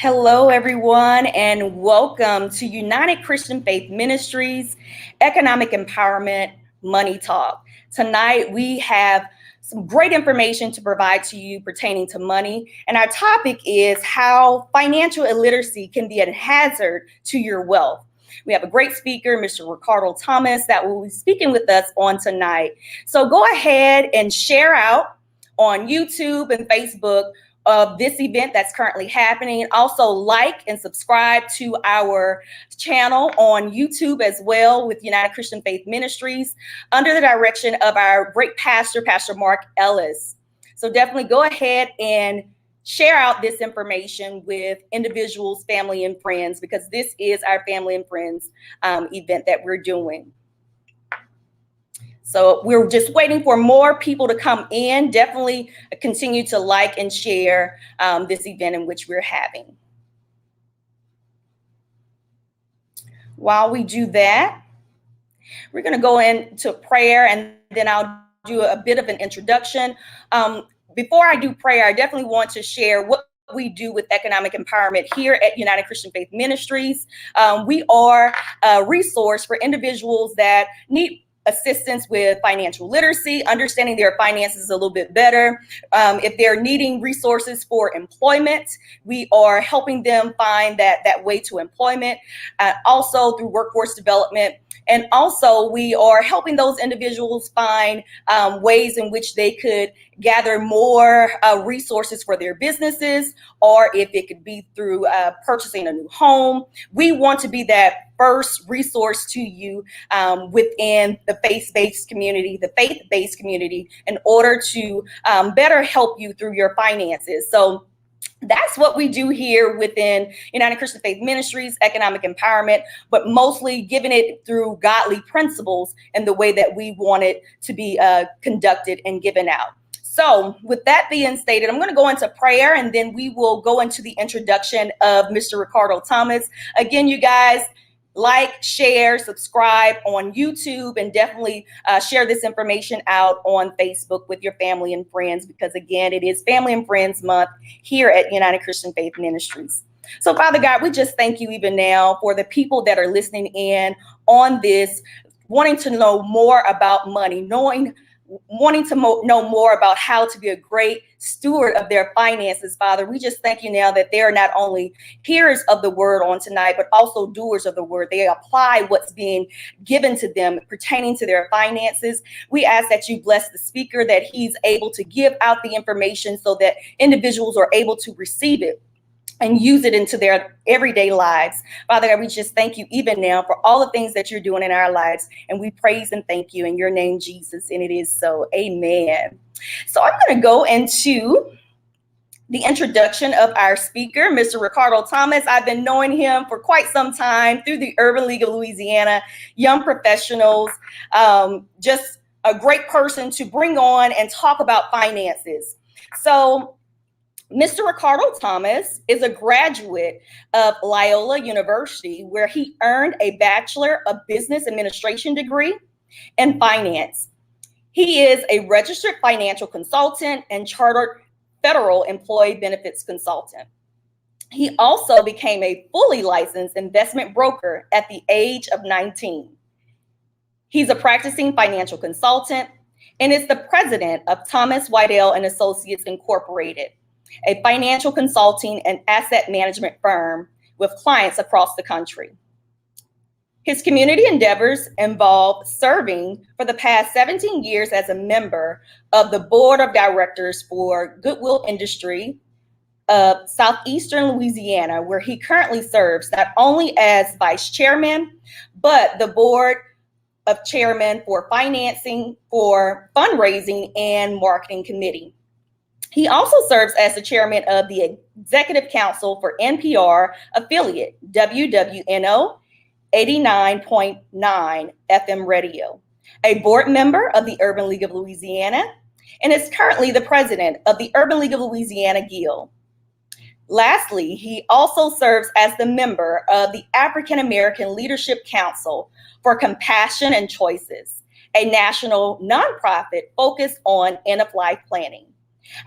Hello, everyone, and welcome to United Christian Faith Ministries, Economic Empowerment, Money Talk. Tonight, we have some great information to provide to you pertaining to money, and our topic is how financial illiteracy can be a hazard to your wealth. We have a great speaker, Mr. Ricardo Thomas, that will be speaking with us on tonight. So go ahead and share out on YouTube and Facebook of this event that's currently happening. Also like and subscribe to our channel on YouTube as well with United Christian Faith Ministries under the direction of our great pastor, Pastor Mark Ellis. So definitely go ahead and share out this information with individuals, family, and friends, because this is our family and friends event that we're doing. So we're just waiting for more people to come in. Definitely continue to like and share this event in which we're having. While we do that, we're going to go into prayer, and then I'll do a bit of an introduction. Before I do prayer, I definitely want to share what we do with economic empowerment here at United Christian Faith Ministries. We are a resource for individuals that need assistance with financial literacy, understanding their finances a little bit better. If they're needing resources for employment, we are helping them find that way to employment, also through workforce development. And also we are helping those individuals find ways in which they could gather more resources for their businesses, or if it could be through purchasing a new home. We want to be that first resource to you within the faith-based community, in order to better help you through your finances. So that's what we do here within United Christian Faith Ministries, economic empowerment, but mostly giving it through godly principles and the way that we want it to be conducted and given out. So with that being stated, I'm going to go into prayer, and then we will go into the introduction of Mr. Ricardo Thomas. Again, you guys, like, share, subscribe on YouTube, and definitely share this information out on Facebook with your family and friends, because again, it is Family and Friends Month here at United Christian Faith Ministries. So Father God, we just thank you even now for the people that are listening in on this, wanting to know more about money, wanting to know more about how to be a great steward of their finances. Father, we just thank you now that they are not only hearers of the word on tonight, but also doers of the word. They apply what's being given to them pertaining to their finances. We ask that you bless the speaker, that he's able to give out the information so that individuals are able to receive it and use it into their everyday lives. Father God, we just thank you even now for all the things that you're doing in our lives. And we praise and thank you in your name, Jesus. And it is so. Amen. So I'm going to go into the introduction of our speaker, Mr. Ricardo Thomas. I've been knowing him for quite some time through the Urban League of Louisiana, Young Professionals, just a great person to bring on and talk about finances. So Mr. Ricardo Thomas is a graduate of Loyola University, where he earned a Bachelor of Business Administration degree in finance. He is a registered financial consultant and chartered federal employee benefits consultant. He also became a fully licensed investment broker at the age of 19. He's a practicing financial consultant and is the president of Thomas Whitell and Associates Incorporated, a financial consulting and asset management firm with clients across the country. His community endeavors involve serving for the past 17 years as a member of the board of directors for Goodwill Industry of Southeastern Louisiana, where he currently serves not only as vice chairman, but the board of chairman for financing, for fundraising, and marketing committee. He also serves as the chairman of the executive council for NPR affiliate WWNO 89.9 FM radio, a board member of the Urban League of Louisiana, and is currently the president of the Urban League of Louisiana Guild. Lastly, he also serves as the member of the African American Leadership Council for Compassion and Choices, a national nonprofit focused on end-of-life planning.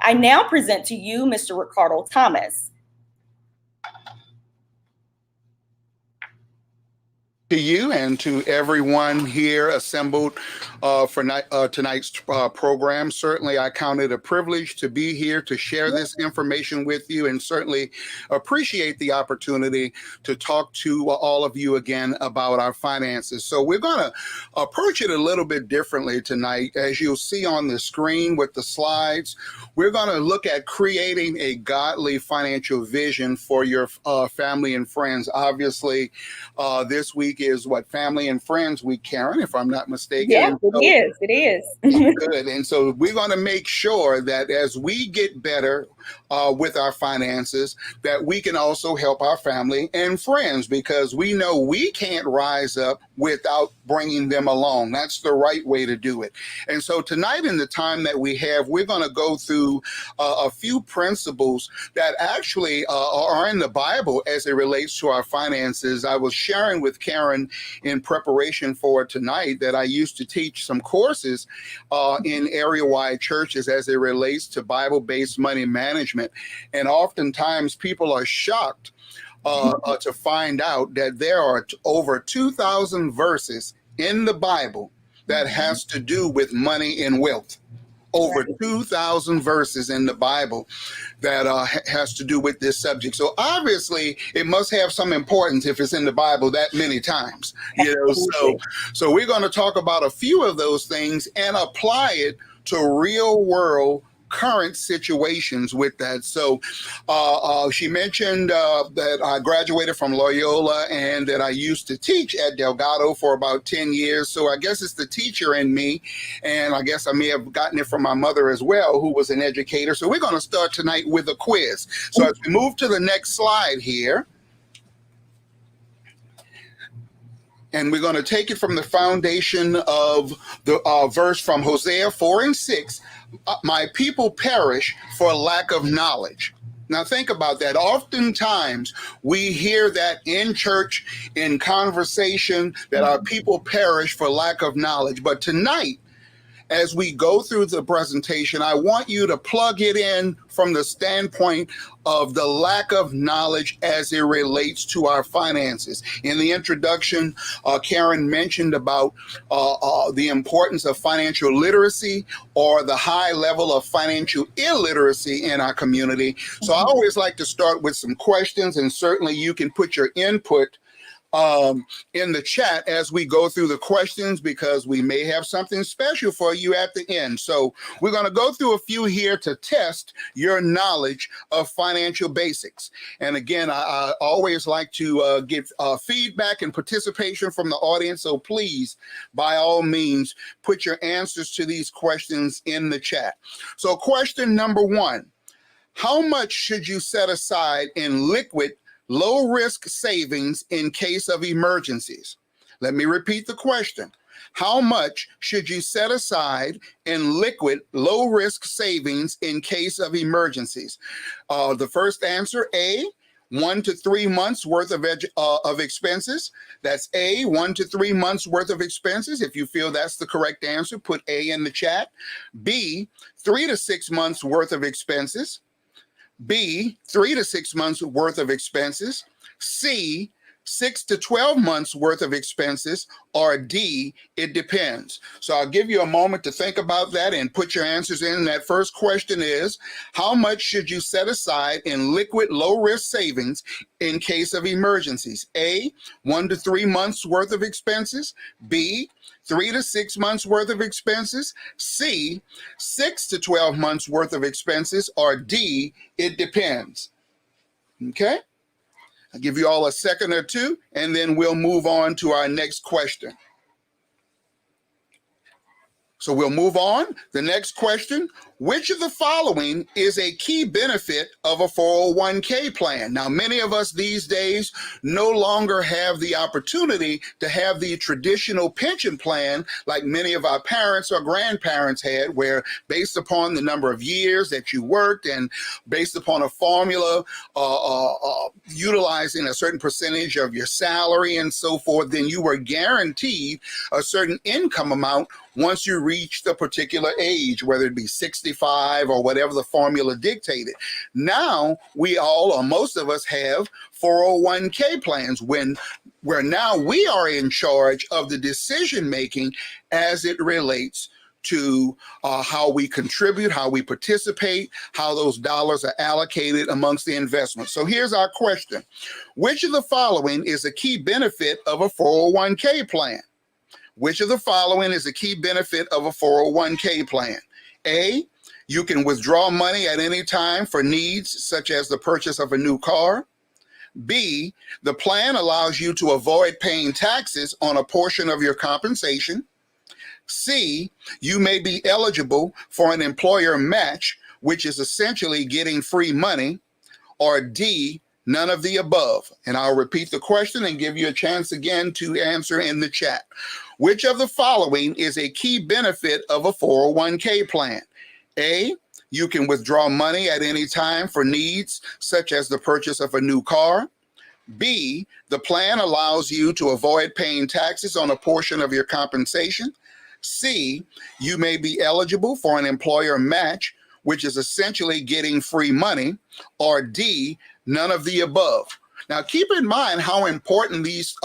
I now present to you Mr. Ricardo Thomas. To you and to everyone here assembled for tonight's program. Certainly, I count it a privilege to be here to share this information with you, and certainly appreciate the opportunity to talk to all of you again about our finances. So we're going to approach it a little bit differently tonight. As you'll see on the screen with the slides, we're going to look at creating a godly financial vision for your family and friends. Obviously, this week is what, Family and Friends Week, Karen, if I'm not mistaken. Yes, it is. Good. And so we're going to make sure that as we get better with our finances, that we can also help our family and friends, because we know we can't rise up without bringing them along. That's the right way to do it. And so tonight, in the time that we have, we're going to go through a few principles that actually are in the Bible as it relates to our finances. I was sharing with Karen in preparation for tonight that I used to teach some courses in area-wide churches as it relates to Bible-based money management. And oftentimes people are shocked to find out that there are over 2,000 verses in the Bible that has to do with money and wealth. Over 2,000 verses in the Bible that has to do with this subject. So obviously it must have some importance if it's in the Bible that many times, you know. So we're going to talk about a few of those things and apply it to real world current situations with that. So she mentioned that I graduated from Loyola and that I used to teach at Delgado for about 10 years. So I guess it's the teacher in me. And I guess I may have gotten it from my mother as well, who was an educator. So we're going to start tonight with a quiz. So as we move to the next slide here, and we're going to take it from the foundation of the verse from Hosea 4:6. My people perish for lack of knowledge. Now think about that. Oftentimes we hear that in church, in conversation, that our people perish for lack of knowledge. But tonight, as we go through the presentation, I want you to plug it in from the standpoint of the lack of knowledge as it relates to our finances. In the introduction, Karen mentioned about the importance of financial literacy, or the high level of financial illiteracy in our community. So I always like to start with some questions, and certainly you can put your input in the chat as we go through the questions, because we may have something special for you at the end. So we're going to go through a few here to test your knowledge of financial basics. And again, I always like to get feedback and participation from the audience. So please, by all means, put your answers to these questions in the chat. So question number one: how much should you set aside in liquid low-risk savings in case of emergencies? Let me repeat the question. How much should you set aside in liquid low-risk savings in case of emergencies? The first answer, A, 1 to 3 months worth of expenses. That's A, 1 to 3 months worth of expenses. If you feel that's the correct answer, put A in the chat. B, 3 to 6 months worth of expenses. B, 3 to 6 months worth of expenses. C, 6 to 12 months worth of expenses. Or D, it depends. So I'll give you a moment to think about that and put your answers in. That first question is, how much should you set aside in liquid low-risk savings in case of emergencies? A, 1 to 3 months worth of expenses. B, 3 to 6 months worth of expenses. C, 6 to 12 months worth of expenses. Or D, it depends. Okay? I'll give you all a second or two, and then we'll move on to our next question. So we'll move on. The next question: which of the following is a key benefit of a 401k plan? Now, many of us these days no longer have the opportunity to have the traditional pension plan like many of our parents or grandparents had, where based upon the number of years that you worked and based upon a formula utilizing a certain percentage of your salary and so forth, then you were guaranteed a certain income amount once you reach the particular age, whether it be 65 or whatever the formula dictated. Now we all, or most of us, have 401k plans where now we are in charge of the decision making as it relates to how we contribute, how we participate, how those dollars are allocated amongst the investments. So here's our question. Which of the following is a key benefit of a 401k plan? Which of the following is a key benefit of a 401k plan? A, you can withdraw money at any time for needs such as the purchase of a new car. B, the plan allows you to avoid paying taxes on a portion of your compensation. C, you may be eligible for an employer match, which is essentially getting free money. Or D, none of the above. And I'll repeat the question and give you a chance again to answer in the chat. Which of the following is a key benefit of a 401k plan? A, you can withdraw money at any time for needs such as the purchase of a new car. B, the plan allows you to avoid paying taxes on a portion of your compensation. C, you may be eligible for an employer match, which is essentially getting free money. Or D, none of the above. Now, keep in mind how important these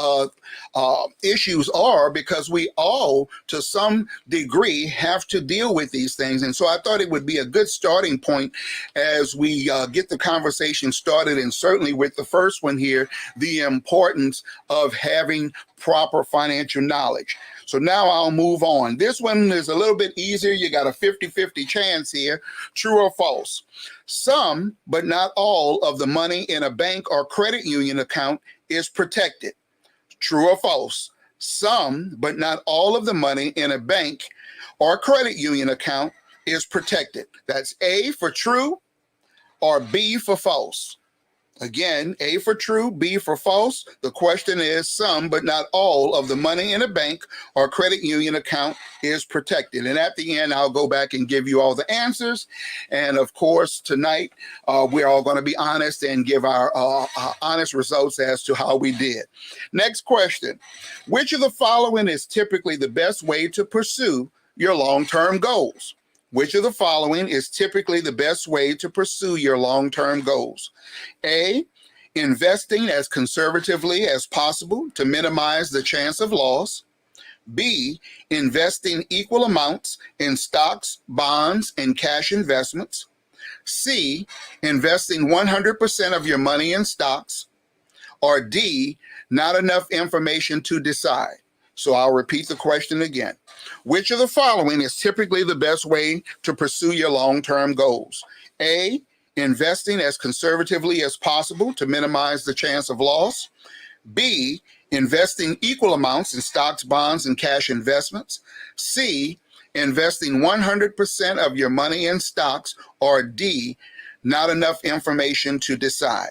issues are, because we all, to some degree, have to deal with these things. And so I thought it would be a good starting point as we get the conversation started, and certainly with the first one here, the importance of having proper financial knowledge. So now I'll move on. This one is a little bit easier. You got a 50-50 chance here. True or false? Some, but not all, of the money in a bank or credit union account is protected. True or false? Some, but not all of the money in a bank or credit union account is protected. That's A for true or B for false. Again, A for true, B for false. The question is some, but not all, of the money in a bank or credit union account is protected. And at the end, I'll go back and give you all the answers. And of course, tonight, we're all going to be honest and give our honest results as to how we did. Next question. Which of the following is typically the best way to pursue your long-term goals? Which of the following is typically the best way to pursue your long-term goals? A, investing as conservatively as possible to minimize the chance of loss. B, investing equal amounts in stocks, bonds, and cash investments. C, investing 100% of your money in stocks. Or D, not enough information to decide. So I'll repeat the question again. Which of the following is typically the best way to pursue your long-term goals? A, investing as conservatively as possible to minimize the chance of loss. B, investing equal amounts in stocks, bonds, and cash investments. C, investing 100% of your money in stocks. Or D, not enough information to decide.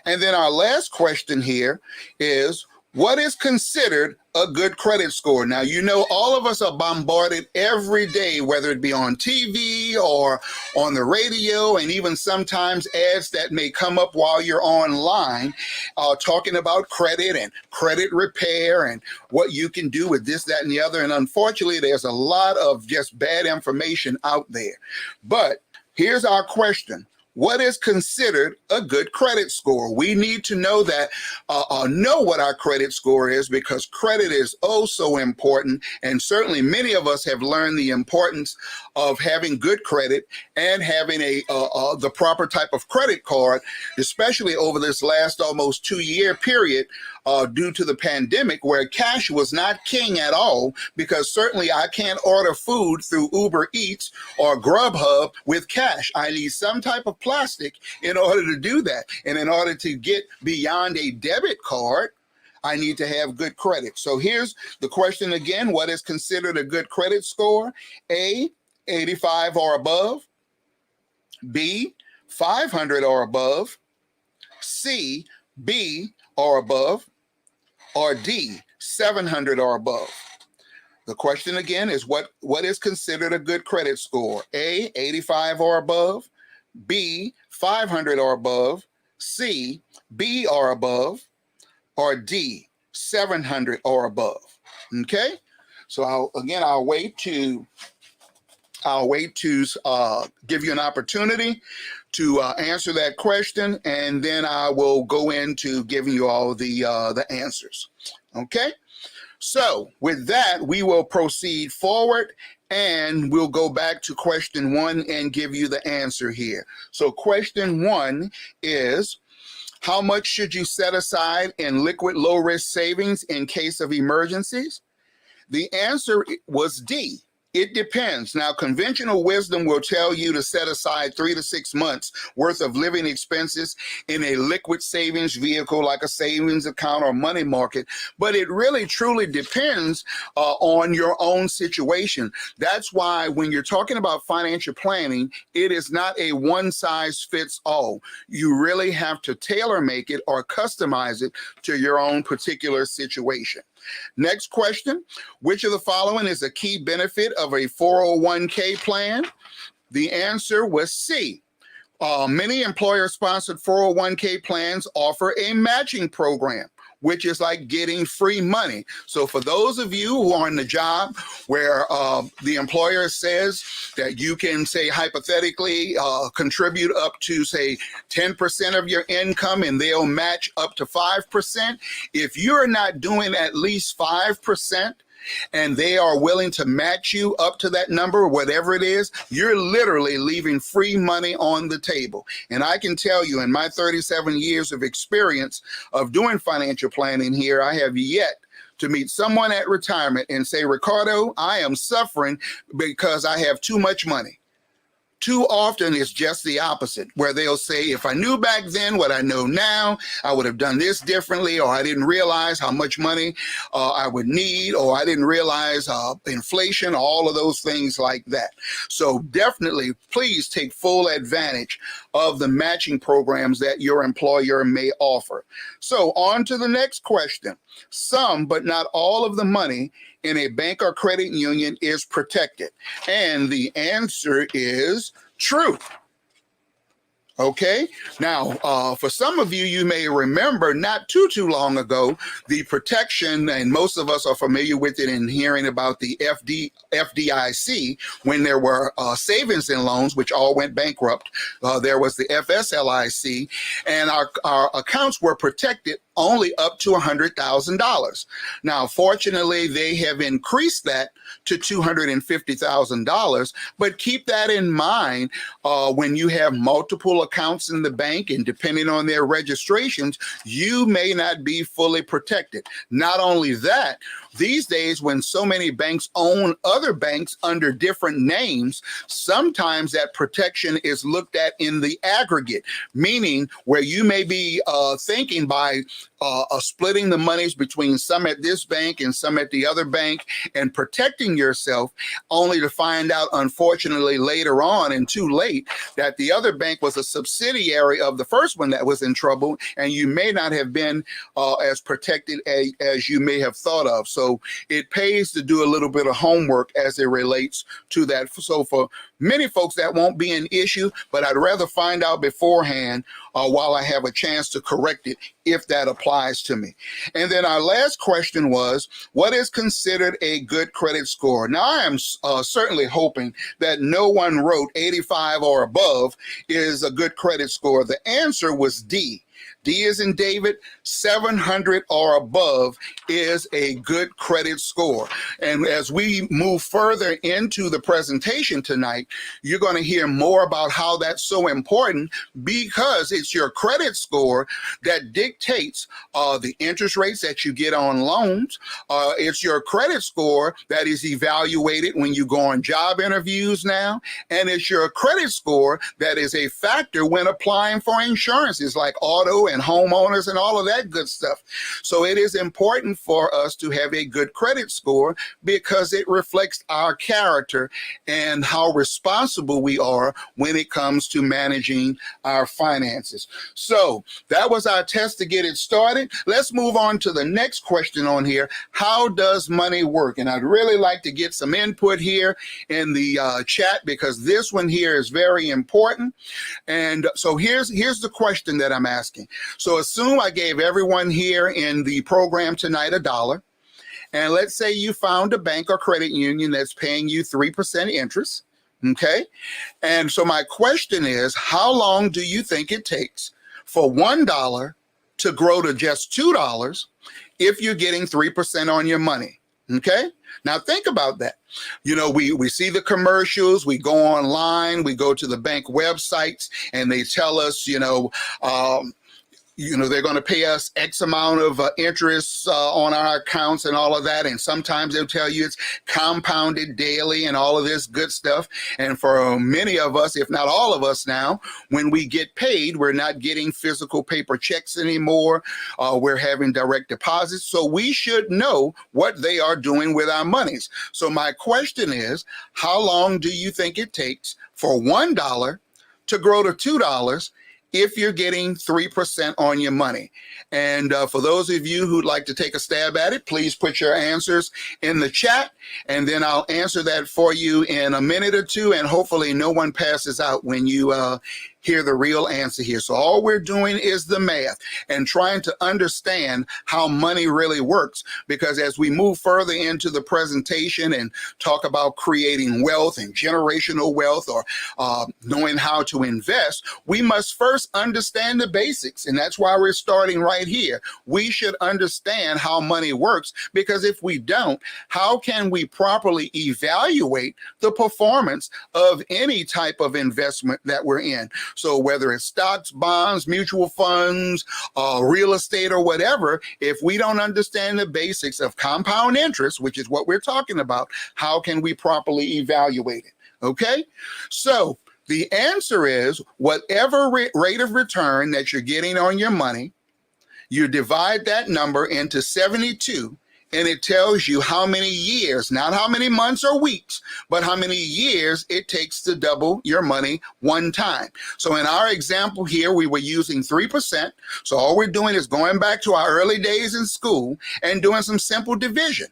And then our last question here is, what is considered a good credit score? Now, you know, all of us are bombarded every day, whether it be on TV or on the radio, and even sometimes ads that may come up while you're online, talking about credit and credit repair and what you can do with this, that, and the other. And unfortunately, there's a lot of just bad information out there. But here's our question. What is considered a good credit score? We need to know that, know what our credit score is, because credit is oh so important. And certainly many of us have learned the importance of having good credit and having the proper type of credit card, especially over this last almost 2-year period due to the pandemic, where cash was not king at all, because certainly I can't order food through Uber Eats or Grubhub with cash. I need some type of plastic in order to do that. And in order to get beyond a debit card, I need to have good credit. So here's the question again. What is considered a good credit score? A, 85 or above. B, 500 or above. C, B or above. Or D, 700 or above. The question again is, what is considered a good credit score? A, 85 or above. B, 500 or above. C, B or above. Or D, 700 or above. Okay? So I'll wait to give you an opportunity to answer that question, and then I will go into giving you all the answers. Okay. So with that, we will proceed forward, and we'll go back to question 1 and give you the answer here. So question 1 is, how much should you set aside in liquid low-risk savings in case of emergencies? The answer was D. It depends. Now, conventional wisdom will tell you to set aside 3 to 6 months worth of living expenses in a liquid savings vehicle like a savings account or money market, but it really truly depends on your own situation. That's why when you're talking about financial planning, it is not a one size fits all. You really have to tailor make it or customize it to your own particular situation. Next question, which of the following is a key benefit of a 401k plan? The answer was C. Many employer-sponsored 401k plans offer a matching program, which is like getting free money. So for those of you who are in the job where the employer says that you can, say, hypothetically contribute up to, say, 10% of your income and they'll match up to 5%, if you're not doing at least 5%, and they are willing to match you up to that number, whatever it is, you're literally leaving free money on the table. And I can tell you, in my 37 years of experience of doing financial planning here, I have yet to meet someone at retirement and say, Ricardo, I am suffering because I have too much money. Too often it's just the opposite, where they'll say, if I knew back then what I know now, I would have done this differently, or I didn't realize how much money I would need, or I didn't realize inflation, all of those things like that. So definitely, please take full advantage of the matching programs that your employer may offer. So on to the next question. Some, but not all of the money in a bank or credit union is protected. And the answer is true. Okay, now for some of you, you may remember not too long ago, the protection, and most of us are familiar with it and hearing about the FDIC, when there were savings and loans, which all went bankrupt. There was the FSLIC, and our accounts were protected only up to $100,000. Now, fortunately, they have increased that to $250,000, but keep that in mind when you have multiple accounts in the bank, and depending on their registrations, you may not be fully protected. Not only that, these days, when so many banks own other banks under different names, sometimes that protection is looked at in the aggregate, meaning where you may be thinking by splitting the monies between some at this bank and some at the other bank and protecting yourself, only to find out, unfortunately, later on and too late, that the other bank was a subsidiary of the first one that was in trouble, and you may not have been as protected as you may have thought of. So it pays to do a little bit of homework as it relates to that. So for many folks, that won't be an issue, but I'd rather find out beforehand while I have a chance to correct it, if that applies to me. And then our last question was, what is considered a good credit score? Now, I am certainly hoping that no one wrote 85 or above is a good credit score. The answer was D. D as in David, 700 or above is a good credit score. And as we move further into the presentation tonight, you're going to hear more about how that's so important, because it's your credit score that dictates the interest rates that you get on loans. It's your credit score that is evaluated when you go on job interviews now. And it's your credit score that is a factor when applying for insurances like auto and homeowners and all of that good stuff. So it is important for us to have a good credit score, because it reflects our character and how responsible we are when it comes to managing our finances. So that was our test to get it started. Let's move on to the next question on here. How does money work? And I'd really like to get some input here in the chat, because this one here is very important. And so here's the question that I'm asking. So assume I gave everyone here in the program tonight $1, And let's say you found a bank or credit union that's paying you 3% interest. Okay. And so my question is, how long do you think it takes for $1 to grow to just $2 if you're getting 3% on your money? Okay. Now think about that. You know, we see the commercials, we go online, we go to the bank websites, and they tell us, they're going to pay us X amount of interest on our accounts and all of that. And sometimes they'll tell you it's compounded daily and all of this good stuff. And for many of us, if not all of us now, when we get paid, we're not getting physical paper checks anymore. We're having direct deposits. So we should know what they are doing with our monies. So my question is, how long do you think it takes for $1 to grow to $2 if you're getting 3% on your money? And for those of you who'd like to take a stab at it, please put your answers in the chat, and then I'll answer that for you in a minute or two, and hopefully no one passes out when you hear the real answer here. So all we're doing is the math and trying to understand how money really works, because as we move further into the presentation and talk about creating wealth and generational wealth, or knowing how to invest, we must first understand the basics. And that's why we're starting right here. We should understand how money works, because if we don't, how can we properly evaluate the performance of any type of investment that we're in? So whether it's stocks, bonds, mutual funds, real estate, or whatever, if we don't understand the basics of compound interest, which is what we're talking about, how can we properly evaluate it? Okay, so the answer is whatever rate of return that you're getting on your money, you divide that number into 72, and it tells you how many years, not how many months or weeks, but how many years it takes to double your money one time. So in our example here, we were using 3%. So all we're doing is going back to our early days in school and doing some simple division.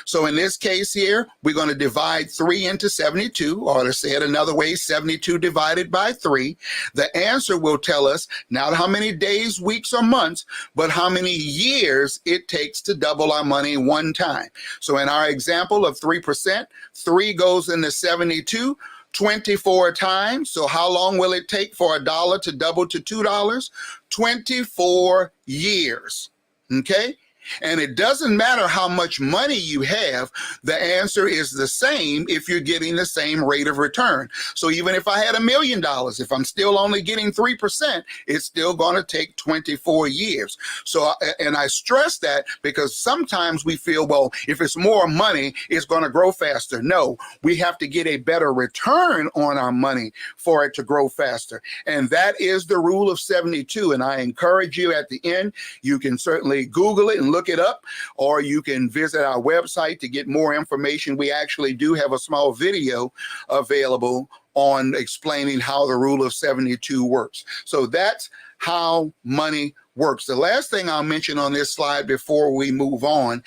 So in this case here, we're going to divide 3 into 72, or to say it another way, 72 divided by 3. The answer will tell us not how many days, weeks, or months, but how many years it takes to double our money one time. So in our example of 3%, 3 goes into 72 24 times. So how long will it take for $1 to double to $2? 24 years. Okay? And it doesn't matter how much money you have, the answer is the same if you're getting the same rate of return. So even if I had $1 million, if I'm still only getting 3%, it's still going to take 24 years. So, and I stress that because sometimes we feel, well, if it's more money, it's going to grow faster. No, we have to get a better return on our money for it to grow faster. And that is the rule of 72. And I encourage you at the end, you can certainly Google it and look it up, or you can visit our website to get more information. We actually do have a small video available on explaining how the rule of 72 works. So that's how money works. The last thing I'll mention on this slide before we move on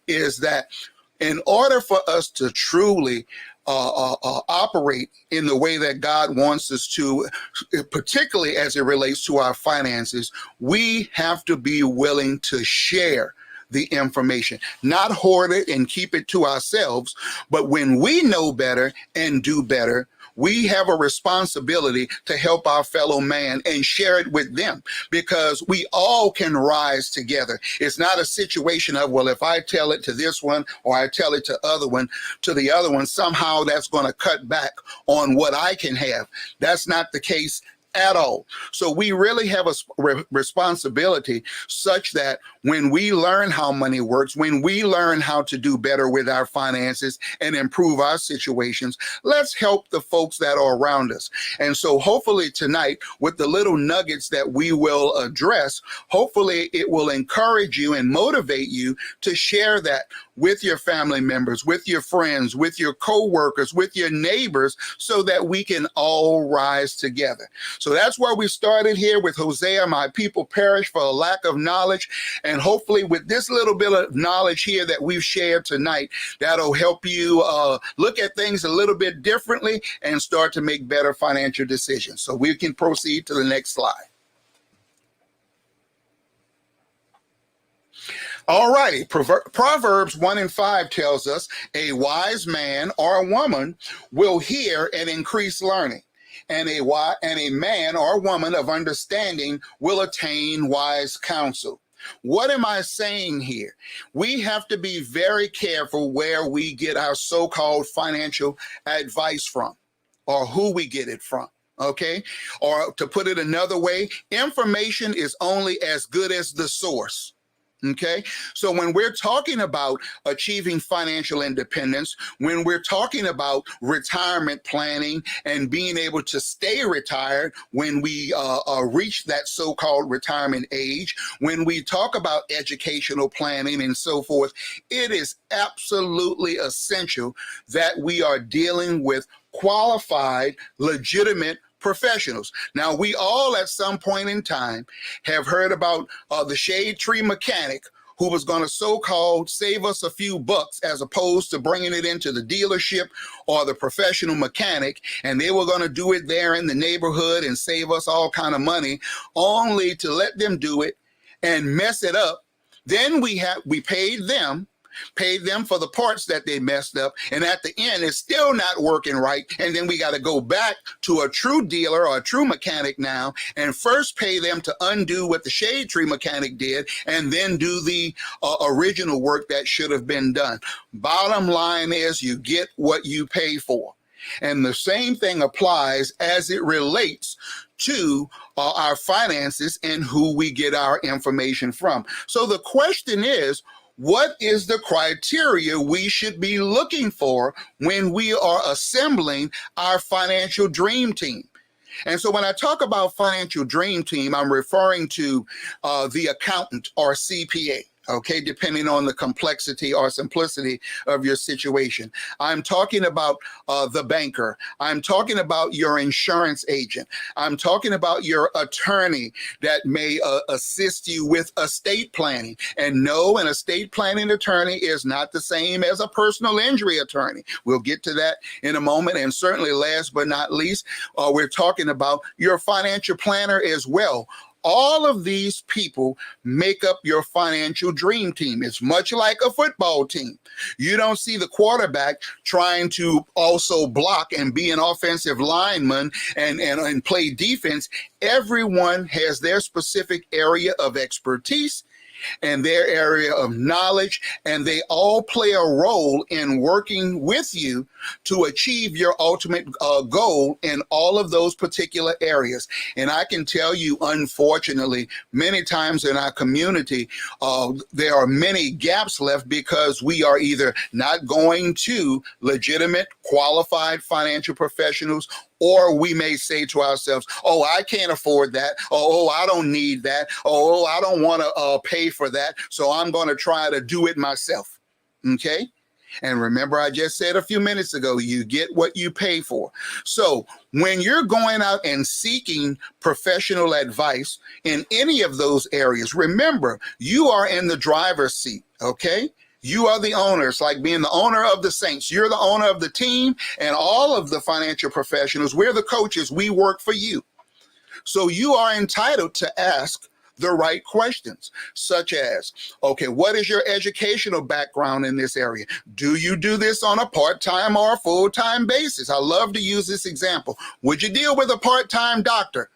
is that in order for us to truly operate in the way that God wants us to, particularly as it relates to our finances, we have to be willing to share the information, not hoard it and keep it to ourselves. But when we know better and do better, we have a responsibility to help our fellow man and share it with them, because we all can rise together. It's not a situation of, well, if I tell it to this one or I tell it to the other one, somehow that's going to cut back on what I can have. That's not the case at all. So we really have a responsibility such that when we learn how money works, when we learn how to do better with our finances and improve our situations, let's help the folks that are around us. And so hopefully tonight, with the little nuggets that we will address, hopefully it will encourage you and motivate you to share that with your family members, with your friends, with your co-workers, with your neighbors, so that we can all rise together. So that's why we started here with Hosea, my people perish for a lack of knowledge. And hopefully with this little bit of knowledge here that we've shared tonight, that'll help you look at things a little bit differently and start to make better financial decisions. So we can proceed to the next slide. All righty. Proverbs 1:5 tells us a wise man or a woman will hear and increase learning, and a man or woman of understanding will attain wise counsel. What am I saying here? We have to be very careful where we get our so-called financial advice from, or who we get it from. Okay? Or to put it another way, information is only as good as the source. Okay, so when we're talking about achieving financial independence, when we're talking about retirement planning and being able to stay retired when we reach that so-called retirement age, when we talk about educational planning and so forth, it is absolutely essential that we are dealing with qualified, legitimate professionals. Now, we all at some point in time have heard about the shade tree mechanic who was going to so-called save us a few bucks as opposed to bringing it into the dealership or the professional mechanic, and they were going to do it there in the neighborhood and save us all kind of money, only to let them do it and mess it up. Then we paid them for the parts that they messed up, and at the end it's still not working right, and then we got to go back to a true dealer or a true mechanic now and first pay them to undo what the shade tree mechanic did and then do the original work that should have been done. Bottom line is, you get what you pay for. And the same thing applies as it relates to our finances and who we get our information from. So the question is, what is the criteria we should be looking for when we are assembling our financial dream team? And so when I talk about financial dream team, I'm referring to the accountant or CPA. Okay, depending on the complexity or simplicity of your situation. I'm talking about the banker. I'm talking about your insurance agent. I'm talking about your attorney that may assist you with estate planning. And no, an estate planning attorney is not the same as a personal injury attorney. We'll get to that in a moment. And certainly last but not least, we're talking about your financial planner as well. All of these people make up your financial dream team. It's much like a football team. You don't see the quarterback trying to also block and be an offensive lineman and play defense. Everyone has their specific area of expertise and their area of knowledge, and they all play a role in working with you to achieve your ultimate goal in all of those particular areas. And I can tell you, unfortunately, many times in our community, there are many gaps left because we are either not going to legitimate, qualified financial professionals, or we may say to ourselves, oh, I can't afford that. Oh, I don't need that. Oh, I don't want to pay for that. So I'm going to try to do it myself. Okay. And remember, I just said a few minutes ago, you get what you pay for. So when you're going out and seeking professional advice in any of those areas, remember, you are in the driver's seat. Okay. You are the owner. It's like being the owner of the Saints. You're the owner of the team, and all of the financial professionals, we're the coaches. We work for you. So you are entitled to ask the right questions, such as, okay, what is your educational background in this area? Do you do this on a part-time or a full-time basis? I love to use this example. Would you deal with a part-time doctor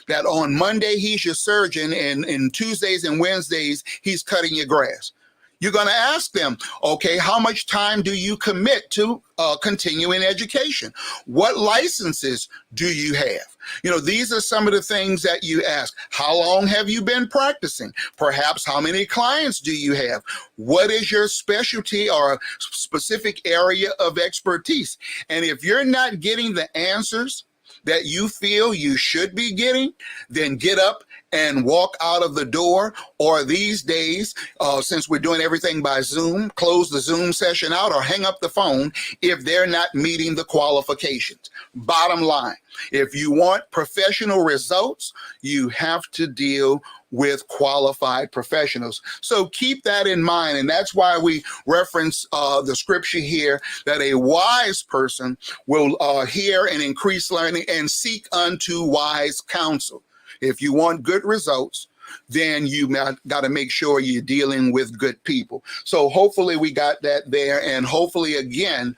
that on Monday he's your surgeon and Tuesdays and Wednesdays he's cutting your grass? You're going to ask them, okay, how much time do you commit to continuing education? What licenses do you have? You know, these are some of the things that you ask. How long have you been practicing? Perhaps how many clients do you have? What is your specialty or specific area of expertise? And if you're not getting the answers that you feel you should be getting, then get up and walk out of the door. Or these days, since we're doing everything by Zoom, close the Zoom session out or hang up the phone if they're not meeting the qualifications. Bottom line, if you want professional results, you have to deal with qualified professionals. So keep that in mind. And that's why we reference the scripture here that a wise person will hear and increase learning and seek unto wise counsel. If you want good results, then you got to make sure you're dealing with good people. So hopefully we got that there. And hopefully, again,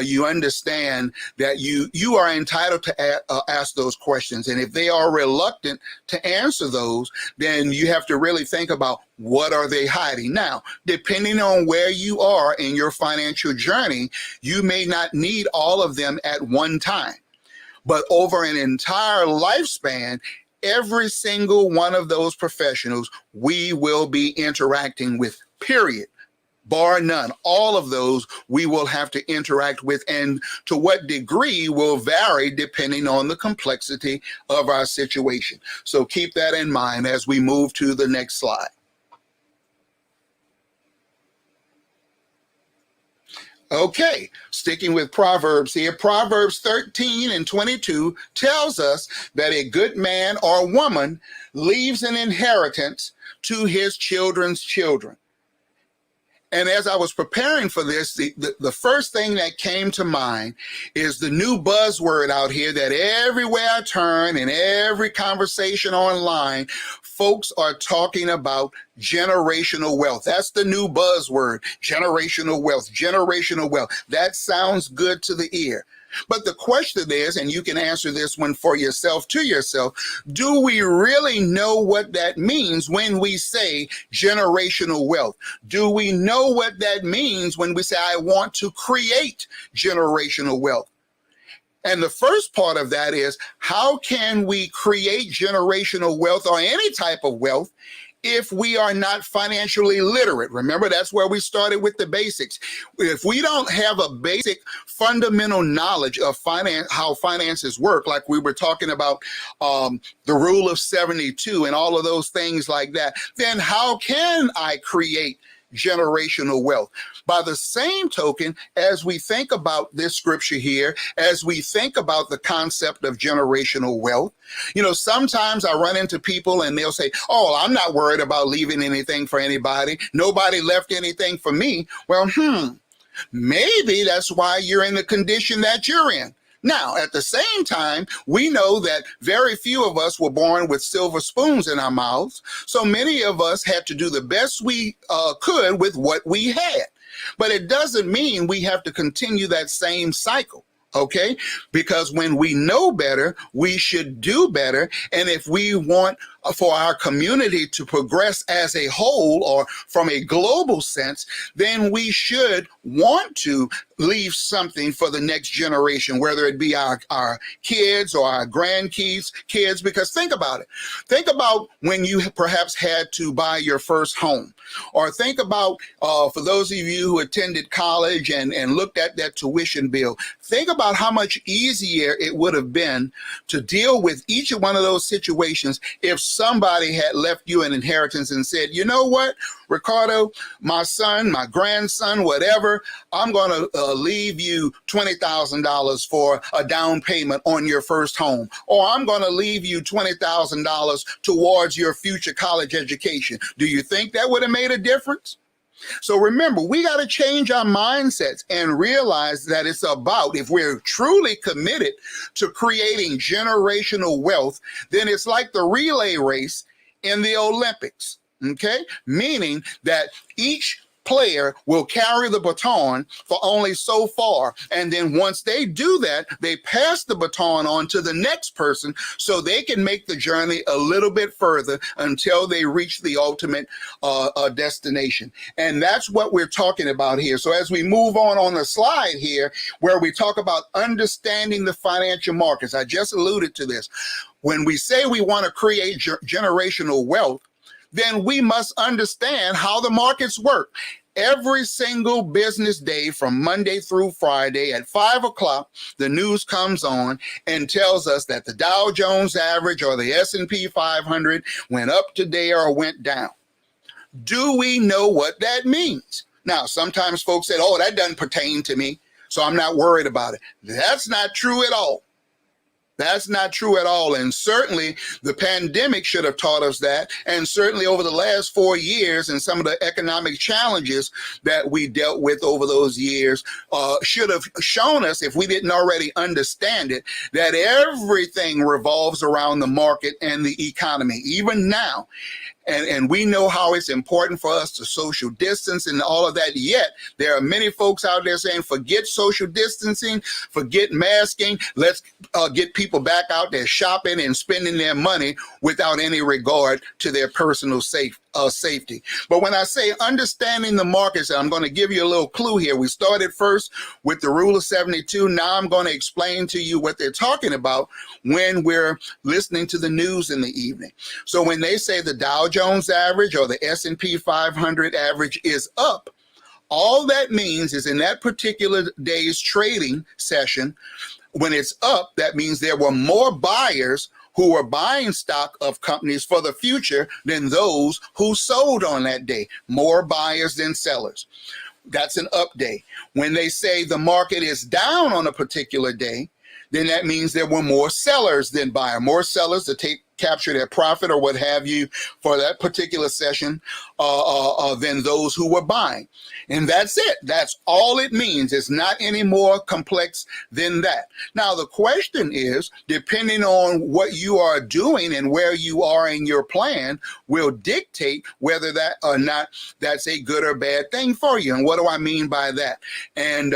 you understand that you are entitled to ask those questions. And if they are reluctant to answer those, then you have to really think about what are they hiding. Now, depending on where you are in your financial journey, you may not need all of them at one time. But over an entire lifespan, every single one of those professionals we will be interacting with, period. Bar none. All of those we will have to interact with, and to what degree will vary depending on the complexity of our situation. So keep that in mind as we move to the next slide. Okay, sticking with Proverbs here, Proverbs 13:22 tells us that a good man or woman leaves an inheritance to his children's children. And as I was preparing for this, the first thing that came to mind is the new buzzword out here that everywhere I turn, in every conversation online, folks are talking about generational wealth. That's the new buzzword, generational wealth, generational wealth. That sounds good to the ear. But the question is, and you can answer this one for yourself, to yourself, do we really know what that means when we say generational wealth? Do we know what that means when we say, I want to create generational wealth? And the first part of that is, how can we create generational wealth or any type of wealth if we are not financially literate? Remember, that's where we started with the basics. If we don't have a basic fundamental knowledge of finance, how finances work, like we were talking about the rule of 72 and all of those things like that, then how can I create generational wealth? By the same token, as we think about this scripture here, as we think about the concept of generational wealth, sometimes I run into people and they'll say, oh, I'm not worried about leaving anything for anybody. Nobody left anything for me. Well, maybe that's why you're in the condition that you're in. Now, at the same time, we know that very few of us were born with silver spoons in our mouths. So many of us had to do the best we could with what we had. But it doesn't mean we have to continue that same cycle. Okay, because when we know better, we should do better. And if we want for our community to progress as a whole or from a global sense, then we should want to leave something for the next generation, whether it be our kids or our grandkids, because think about it. Think about when you perhaps had to buy your first home, or think about for those of you who attended college and looked at that tuition bill, think about how much easier it would have been to deal with each one of those situations if somebody had left you an inheritance and said, you know what, Ricardo, my son, my grandson, whatever, I'm going to leave you $20,000 for a down payment on your first home, or I'm going to leave you $20,000 towards your future college education. Do you think that would have made a difference? So remember, we got to change our mindsets and realize that it's about, if we're truly committed to creating generational wealth, then it's like the relay race in the Olympics, okay? Meaning that each player will carry the baton for only so far. And then once they do that, they pass the baton on to the next person so they can make the journey a little bit further until they reach the ultimate destination. And that's what we're talking about here. So as we move on the slide here, where we talk about understanding the financial markets, I just alluded to this. When we say we want to create generational wealth, then we must understand how the markets work. Every single business day from Monday through Friday at 5 o'clock, the news comes on and tells us that the Dow Jones average or the S&P 500 went up today or went down. Do we know what that means? Now, sometimes folks say, oh, that doesn't pertain to me, so I'm not worried about it. That's not true at all. That's not true at all. And certainly the pandemic should have taught us that. And certainly over the last 4 years and some of the economic challenges that we dealt with over those years should have shown us, if we didn't already understand it, that everything revolves around the market and the economy, even now. And we know how it's important for us to social distance and all of that. Yet there are many folks out there saying, forget social distancing, forget masking. Let's get people back out there shopping and spending their money without any regard to their personal safety. But when I say understanding the markets, I'm going to give you a little clue here. We started first with the rule of 72. Now I'm going to explain to you what they're talking about when we're listening to the news in the evening. So when they say the Dow Jones average or the S&P 500 average is up, all that means is in that particular day's trading session, when it's up, that means there were more buyers who were buying stock of companies for the future than those who sold on that day. More buyers than sellers. That's an up day. When they say the market is down on a particular day, then that means there were more sellers than buyers. More sellers to capture their profit or what have you for that particular session than those who were buying. And that's it. That's all it means. It's not any more complex than that. Now, the question is, depending on what you are doing and where you are in your plan will dictate whether that or not that's a good or bad thing for you. And what do I mean by that? And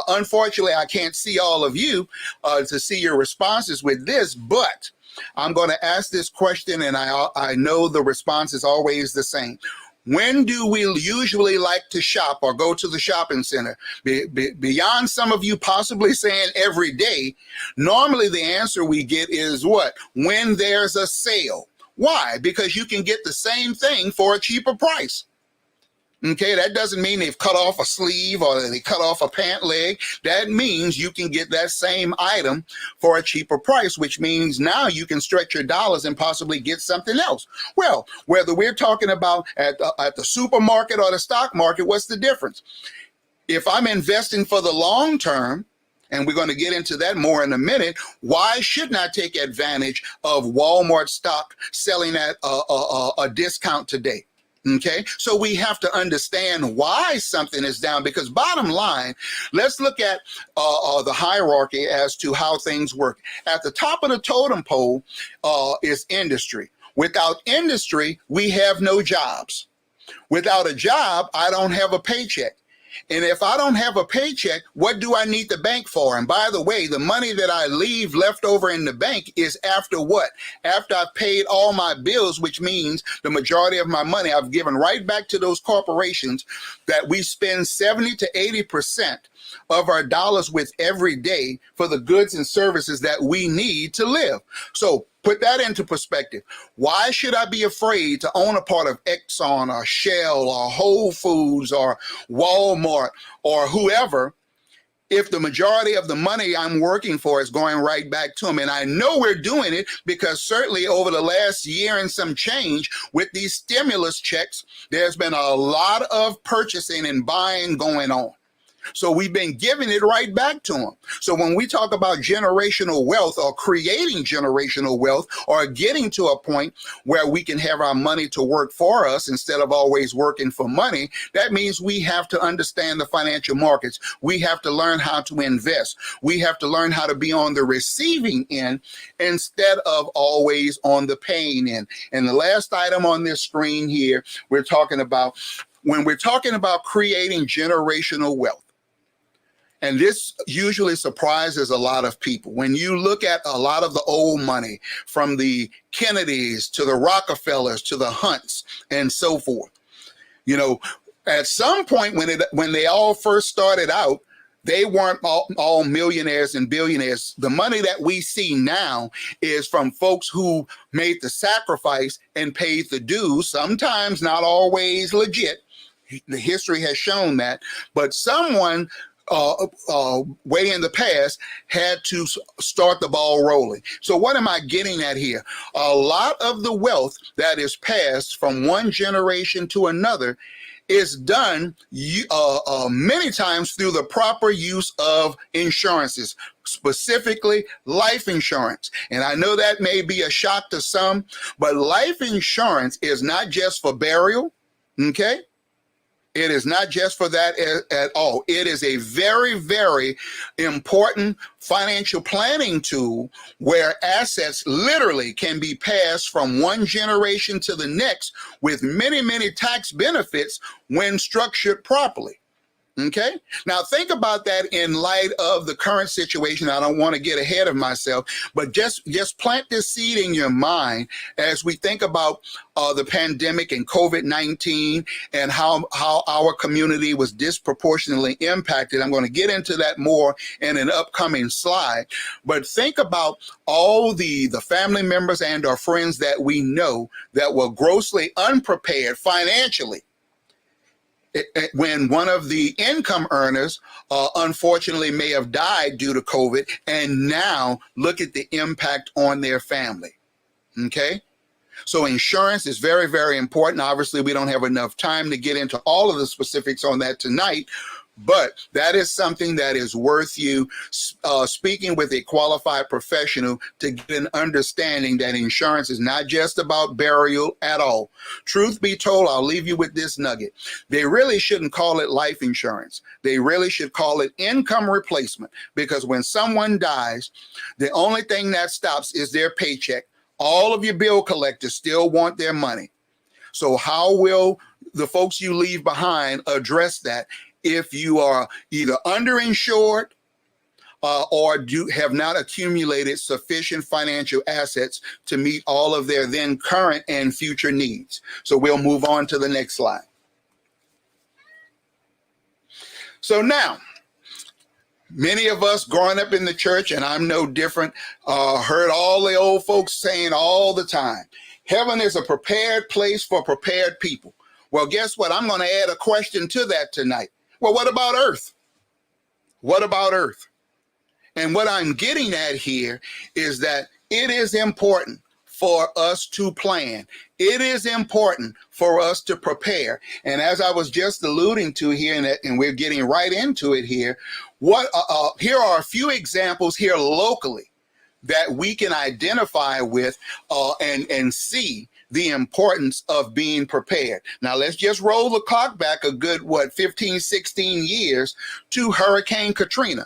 unfortunately, I can't see all of you to see your responses with this, but I'm going to ask this question, and I know the response is always the same. When do we usually like to shop or go to the shopping center? Beyond some of you possibly saying every day, normally the answer we get is what? When there's a sale. Why? Because you can get the same thing for a cheaper price. Okay, that doesn't mean they've cut off a sleeve or they cut off a pant leg. That means you can get that same item for a cheaper price, which means now you can stretch your dollars and possibly get something else. Well, whether we're talking about at the supermarket or the stock market, what's the difference? If I'm investing for the long term, and we're going to get into that more in a minute, why shouldn't I take advantage of Walmart stock selling at a discount today? Okay, so we have to understand why something is down, because bottom line, let's look at the hierarchy as to how things work. At the top of the totem pole is industry. Without industry, we have no jobs. Without a job, I don't have a paycheck. And if I don't have a paycheck, what do I need the bank for? And by the way, the money that I leave left over in the bank is after what? After I've paid all my bills, which means the majority of my money I've given right back to those corporations that we spend 70 to 80% of our dollars with every day for the goods and services that we need to live. So put that into perspective. Why should I be afraid to own a part of Exxon or Shell or Whole Foods or Walmart or whoever if the majority of the money I'm working for is going right back to them? And I know we're doing it because certainly over the last year and some change with these stimulus checks, there's been a lot of purchasing and buying going on. So we've been giving it right back to them. So when we talk about generational wealth or creating generational wealth or getting to a point where we can have our money to work for us instead of always working for money, that means we have to understand the financial markets. We have to learn how to invest. We have to learn how to be on the receiving end instead of always on the paying end. And the last item on this screen here, we're talking about when we're talking about creating generational wealth. And this usually surprises a lot of people. When you look at a lot of the old money from the Kennedys to the Rockefellers to the Hunts and so forth, you know, at some point when they all first started out, they weren't all millionaires and billionaires. The money that we see now is from folks who made the sacrifice and paid the dues, sometimes not always legit. The history has shown that, but someone way in the past had to start the ball rolling. So what am I getting at here? A lot of the wealth that is passed from one generation to another is done many times through the proper use of insurances, specifically life insurance. And I know that may be a shock to some, but life insurance is not just for burial, okay? It is not just for that at all. It is a very, very important financial planning tool where assets literally can be passed from one generation to the next with many, many tax benefits when structured properly. Okay. Now think about that in light of the current situation. I don't want to get ahead of myself, but just plant this seed in your mind as we think about the pandemic and COVID-19 and how our community was disproportionately impacted. I'm going to get into that more in an upcoming slide, but think about all the family members and our friends that we know that were grossly unprepared financially when one of the income earners unfortunately may have died due to COVID, and now look at the impact on their family. Okay. So insurance is very, very important. Obviously, we don't have enough time to get into all of the specifics on that tonight, but that is something that is worth you speaking with a qualified professional to get an understanding that insurance is not just about burial at all. Truth be told, I'll leave you with this nugget. They really shouldn't call it life insurance. They really should call it income replacement, because when someone dies, the only thing that stops is their paycheck. All of your bill collectors still want their money. So how will the folks you leave behind address that if you are either underinsured or have not accumulated sufficient financial assets to meet all of their then current and future needs? So we'll move on to the next slide. So now, many of us growing up in the church, and I'm no different, heard all the old folks saying all the time, heaven is a prepared place for prepared people. Well, guess what? I'm going to add a question to that tonight. Well, what about earth? What about earth? And what I'm getting at here is that it is important for us to plan. It is important for us to prepare. And as I was just alluding to here, and we're getting right into it here, here are a few examples here locally that we can identify with and see the importance of being prepared. Now, let's just roll the clock back a good, 15, 16 years to Hurricane Katrina.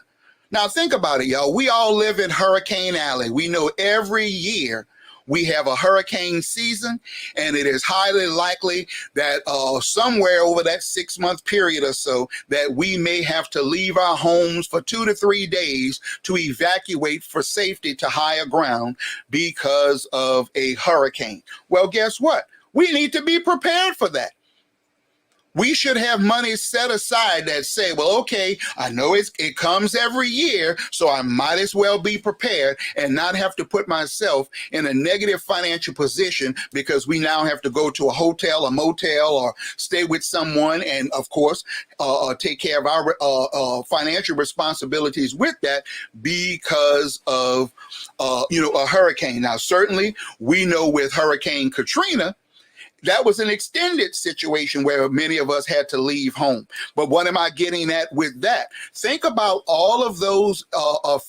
Now, think about it, y'all. We all live in Hurricane Alley. We know every year we have a hurricane season, and it is highly likely that somewhere over that 6-month period or so that we may have to leave our homes for 2 to 3 days to evacuate for safety to higher ground because of a hurricane. Well, guess what? We need to be prepared for that. We should have money set aside that say, well, okay, I know it comes every year, so I might as well be prepared and not have to put myself in a negative financial position because we now have to go to a hotel, a motel, or stay with someone, and of course, take care of our financial responsibilities with that because of, a hurricane. Now, certainly, we know with Hurricane Katrina, that was an extended situation where many of us had to leave home. But what am I getting at with that? Think about all of those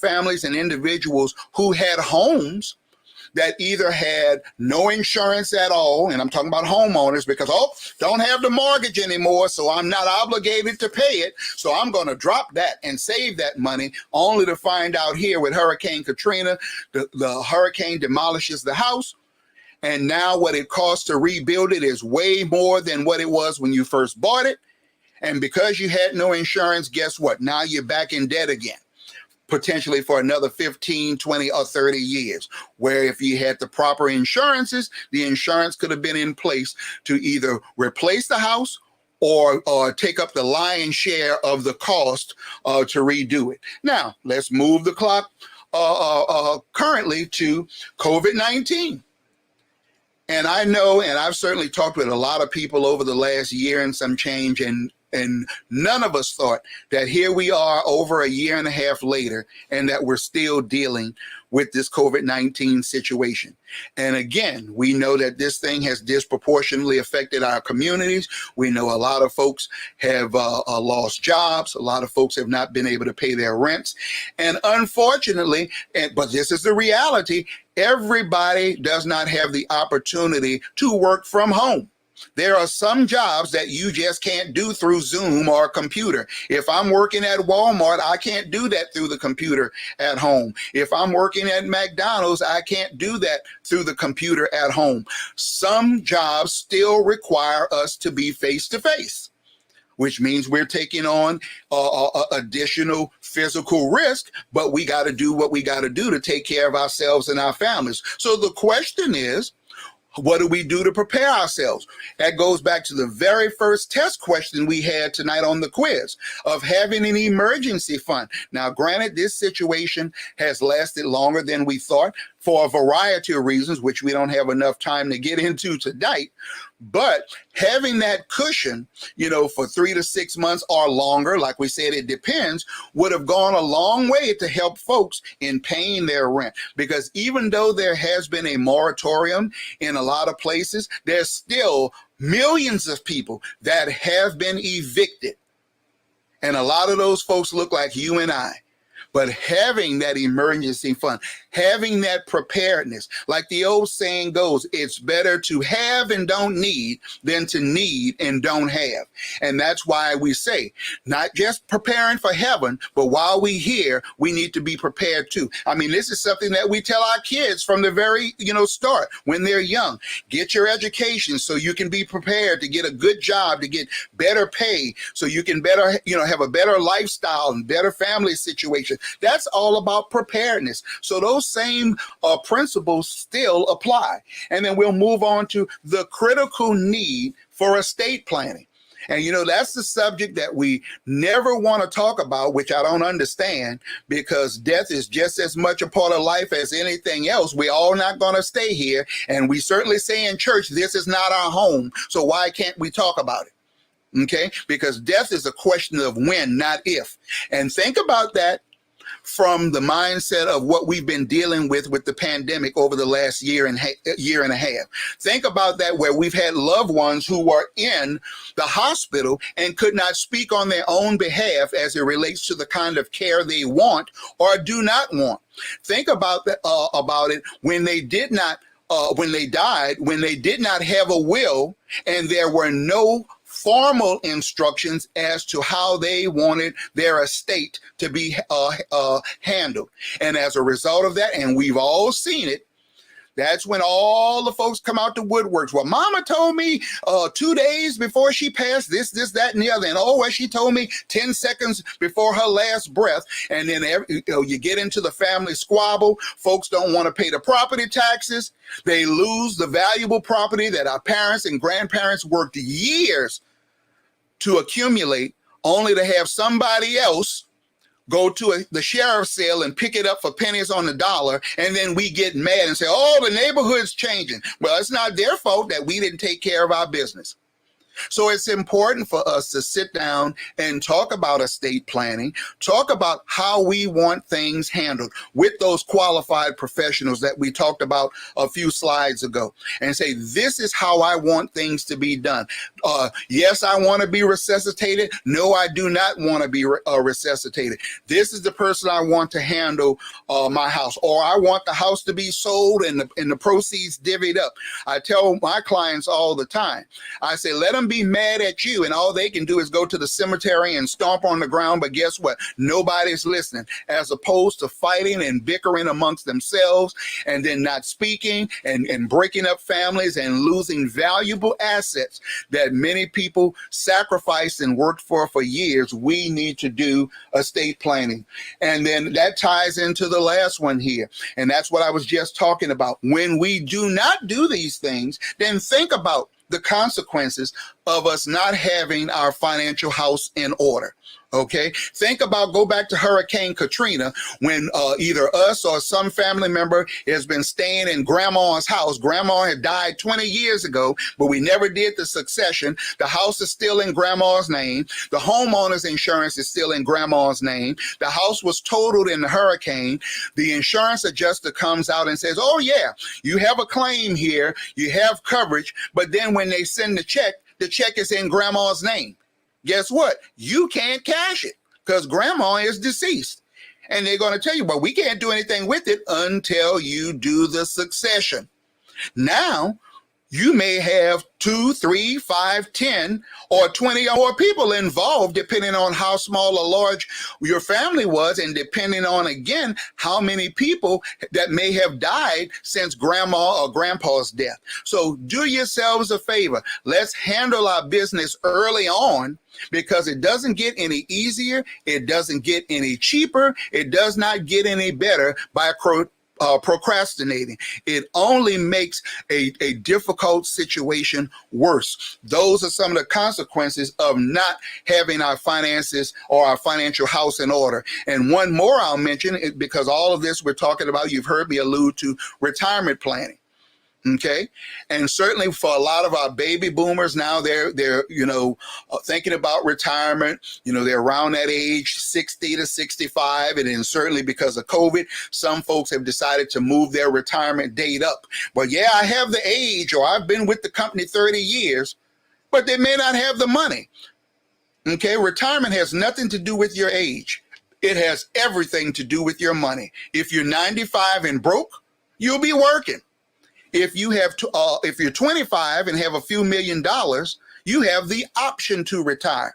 families and individuals who had homes that either had no insurance at all, and I'm talking about homeowners because, don't have the mortgage anymore, so I'm not obligated to pay it, so I'm going to drop that and save that money, only to find out here with Hurricane Katrina, the hurricane demolishes the house. And now what it costs to rebuild it is way more than what it was when you first bought it. And because you had no insurance, guess what? Now you're back in debt again, potentially for another 15, 20, or 30 years, where if you had the proper insurances, the insurance could have been in place to either replace the house or take up the lion's share of the cost to redo it. Now, let's move the clock currently to COVID-19. And I know, and I've certainly talked with a lot of people over the last year and some change, and And none of us thought that here we are over a year and a half later, and that we're still dealing with this COVID-19 situation. And again, we know that this thing has disproportionately affected our communities. We know a lot of folks have lost jobs. A lot of folks have not been able to pay their rents. And unfortunately, but this is the reality, everybody does not have the opportunity to work from home. There are some jobs that you just can't do through Zoom or a computer. If I'm working at Walmart, I can't do that through the computer at home. If I'm working at McDonald's, I can't do that through the computer at home. Some jobs still require us to be face to face, which means we're taking on additional physical risk, but we got to do what we got to do to take care of ourselves and our families. So the question is, what do we do to prepare ourselves? That goes back to the very first test question we had tonight on the quiz of having an emergency fund. Now, granted, this situation has lasted longer than we thought for a variety of reasons, which we don't have enough time to get into tonight. But having that cushion, for 3 to 6 months or longer, like we said, it depends, would have gone a long way to help folks in paying their rent. Because even though there has been a moratorium in a lot of places, there's still millions of people that have been evicted. And a lot of those folks look like you and I. But having that emergency fund, having that preparedness, like the old saying goes, it's better to have and don't need than to need and don't have. And that's why we say, not just preparing for heaven, but while we here, we need to be prepared too. I mean, this is something that we tell our kids from the very, start when they're young. Get your education so you can be prepared to get a good job, to get better pay, so you can better, have a better lifestyle and better family situation. That's all about preparedness. So those same principles still apply. And then we'll move on to the critical need for estate planning. And, that's the subject that we never want to talk about, which I don't understand, because death is just as much a part of life as anything else. We're all not going to stay here. And we certainly say in church, this is not our home. So why can't we talk about it? Okay, because death is a question of when, not if. And think about that from the mindset of what we've been dealing with the pandemic over the last year and a half. Think about that, where we've had loved ones who were in the hospital and could not speak on their own behalf as it relates to the kind of care they want or do not want. Think about that, about it when they did not, when they died, when they did not have a will and there were no formal instructions as to how they wanted their estate to be handled. And as a result of that, and we've all seen it, that's when all the folks come out to woodworks. Well, mama told me 2 days before she passed this, that, and the other. And well, she told me 10 seconds before her last breath. And then you get into the family squabble. Folks don't want to pay the property taxes. They lose the valuable property that our parents and grandparents worked years to accumulate, only to have somebody else go to the sheriff's sale and pick it up for pennies on the dollar, and then we get mad and say, oh, the neighborhood's changing. Well, it's not their fault that we didn't take care of our business. So it's important for us to sit down and talk about estate planning, talk about how we want things handled with those qualified professionals that we talked about a few slides ago, and say, this is how I want things to be done. Yes, I want to be resuscitated. No, I do not want to be resuscitated. This is the person I want to handle my house, or I want the house to be sold and the proceeds divvied up. I tell my clients all the time, I say, let them be mad at you, and all they can do is go to the cemetery and stomp on the ground. But guess what? Nobody's listening, as opposed to fighting and bickering amongst themselves and then not speaking and breaking up families and losing valuable assets that many people sacrificed and worked for years. We need to do estate planning. And then that ties into the last one here. And that's what I was just talking about. When we do not do these things, then think about the consequences of us not having our financial house in order. Okay, go back to Hurricane Katrina, when either us or some family member has been staying in grandma's house. Grandma had died 20 years ago, but we never did the succession. The house is still in grandma's name. The homeowner's insurance is still in grandma's name. The house was totaled in the hurricane. The insurance adjuster comes out and says, oh yeah, you have a claim here, you have coverage, but then when they send the check is in grandma's name. Guess what? You can't cash it because grandma is deceased. And they're going to tell you, but we can't do anything with it until you do the succession. Now, you may have 2, 3, 5, 10, or 20 or more people involved, depending on how small or large your family was, and depending on, again, how many people that may have died since grandma or grandpa's death. So do yourselves a favor. Let's handle our business early on, because it doesn't get any easier. It doesn't get any cheaper. It does not get any better by procrastinating. It only makes a difficult situation worse. Those are some of the consequences of not having our finances or our financial house in order. And one more I'll mention, because all of this we're talking about, you've heard me allude to retirement planning. Okay. And certainly for a lot of our baby boomers now, they're thinking about retirement. They're around that age, 60 to 65. And then certainly because of COVID, some folks have decided to move their retirement date up. But yeah, I have the age, or I've been with the company 30 years, but they may not have the money. Okay. Retirement has nothing to do with your age. It has everything to do with your money. If you're 95 and broke, you'll be working. If you're 25 and have a few $1 million, you have the option to retire.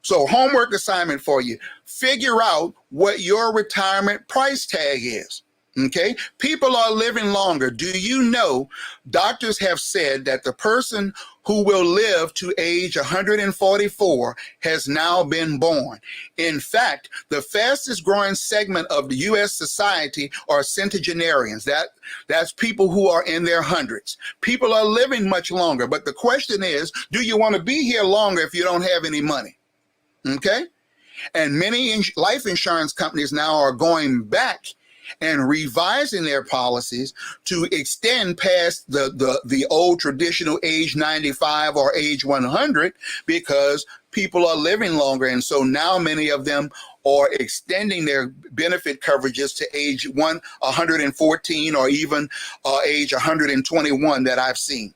So homework assignment for you. Figure out what your retirement price tag is. Okay. People are living longer. Do you know doctors have said that the person who will live to age 144 has now been born? In fact, the fastest growing segment of the U.S. society are centenarians. That's people who are in their hundreds. People are living much longer. But the question is, do you want to be here longer if you don't have any money? Okay. And many life insurance companies now are going back and revising their policies to extend past the old traditional age 95 or age 100, because people are living longer. And so now many of them are extending their benefit coverages to age 114 or even age 121 that I've seen.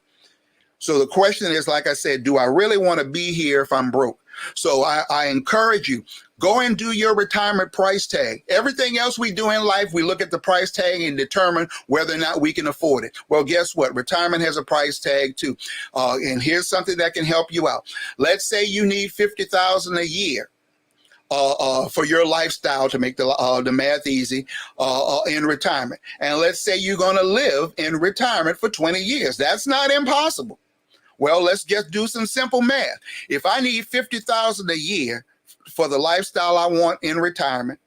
So the question is, like I said, do I really want to be here if I'm broke? So I encourage you, go and do your retirement price tag. Everything else we do in life, we look at the price tag and determine whether or not we can afford it. Well, guess what? Retirement has a price tag too. And here's something that can help you out. Let's say you need $50,000 a year for your lifestyle, to make the math easy, in retirement. And let's say you're going to live in retirement for 20 years. That's not impossible. Well, let's just do some simple math. If I need $50,000 a year for the lifestyle I want in retirement,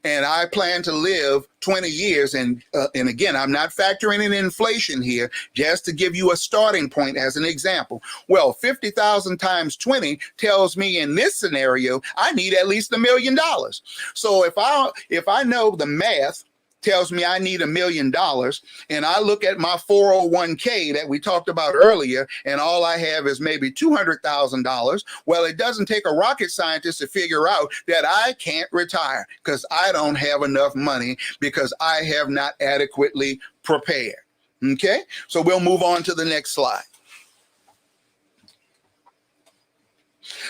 and I plan to live 20 years, and again, I'm not factoring in inflation here, just to give you a starting point as an example. Well, 50,000 times 20 tells me in this scenario, I need at least $1 million. So if I know the math tells me I need $1 million, and I look at my 401k that we talked about earlier, and all I have is maybe $200,000. Well, it doesn't take a rocket scientist to figure out that I can't retire because I don't have enough money, because I have not adequately prepared. Okay, so we'll move on to the next slide.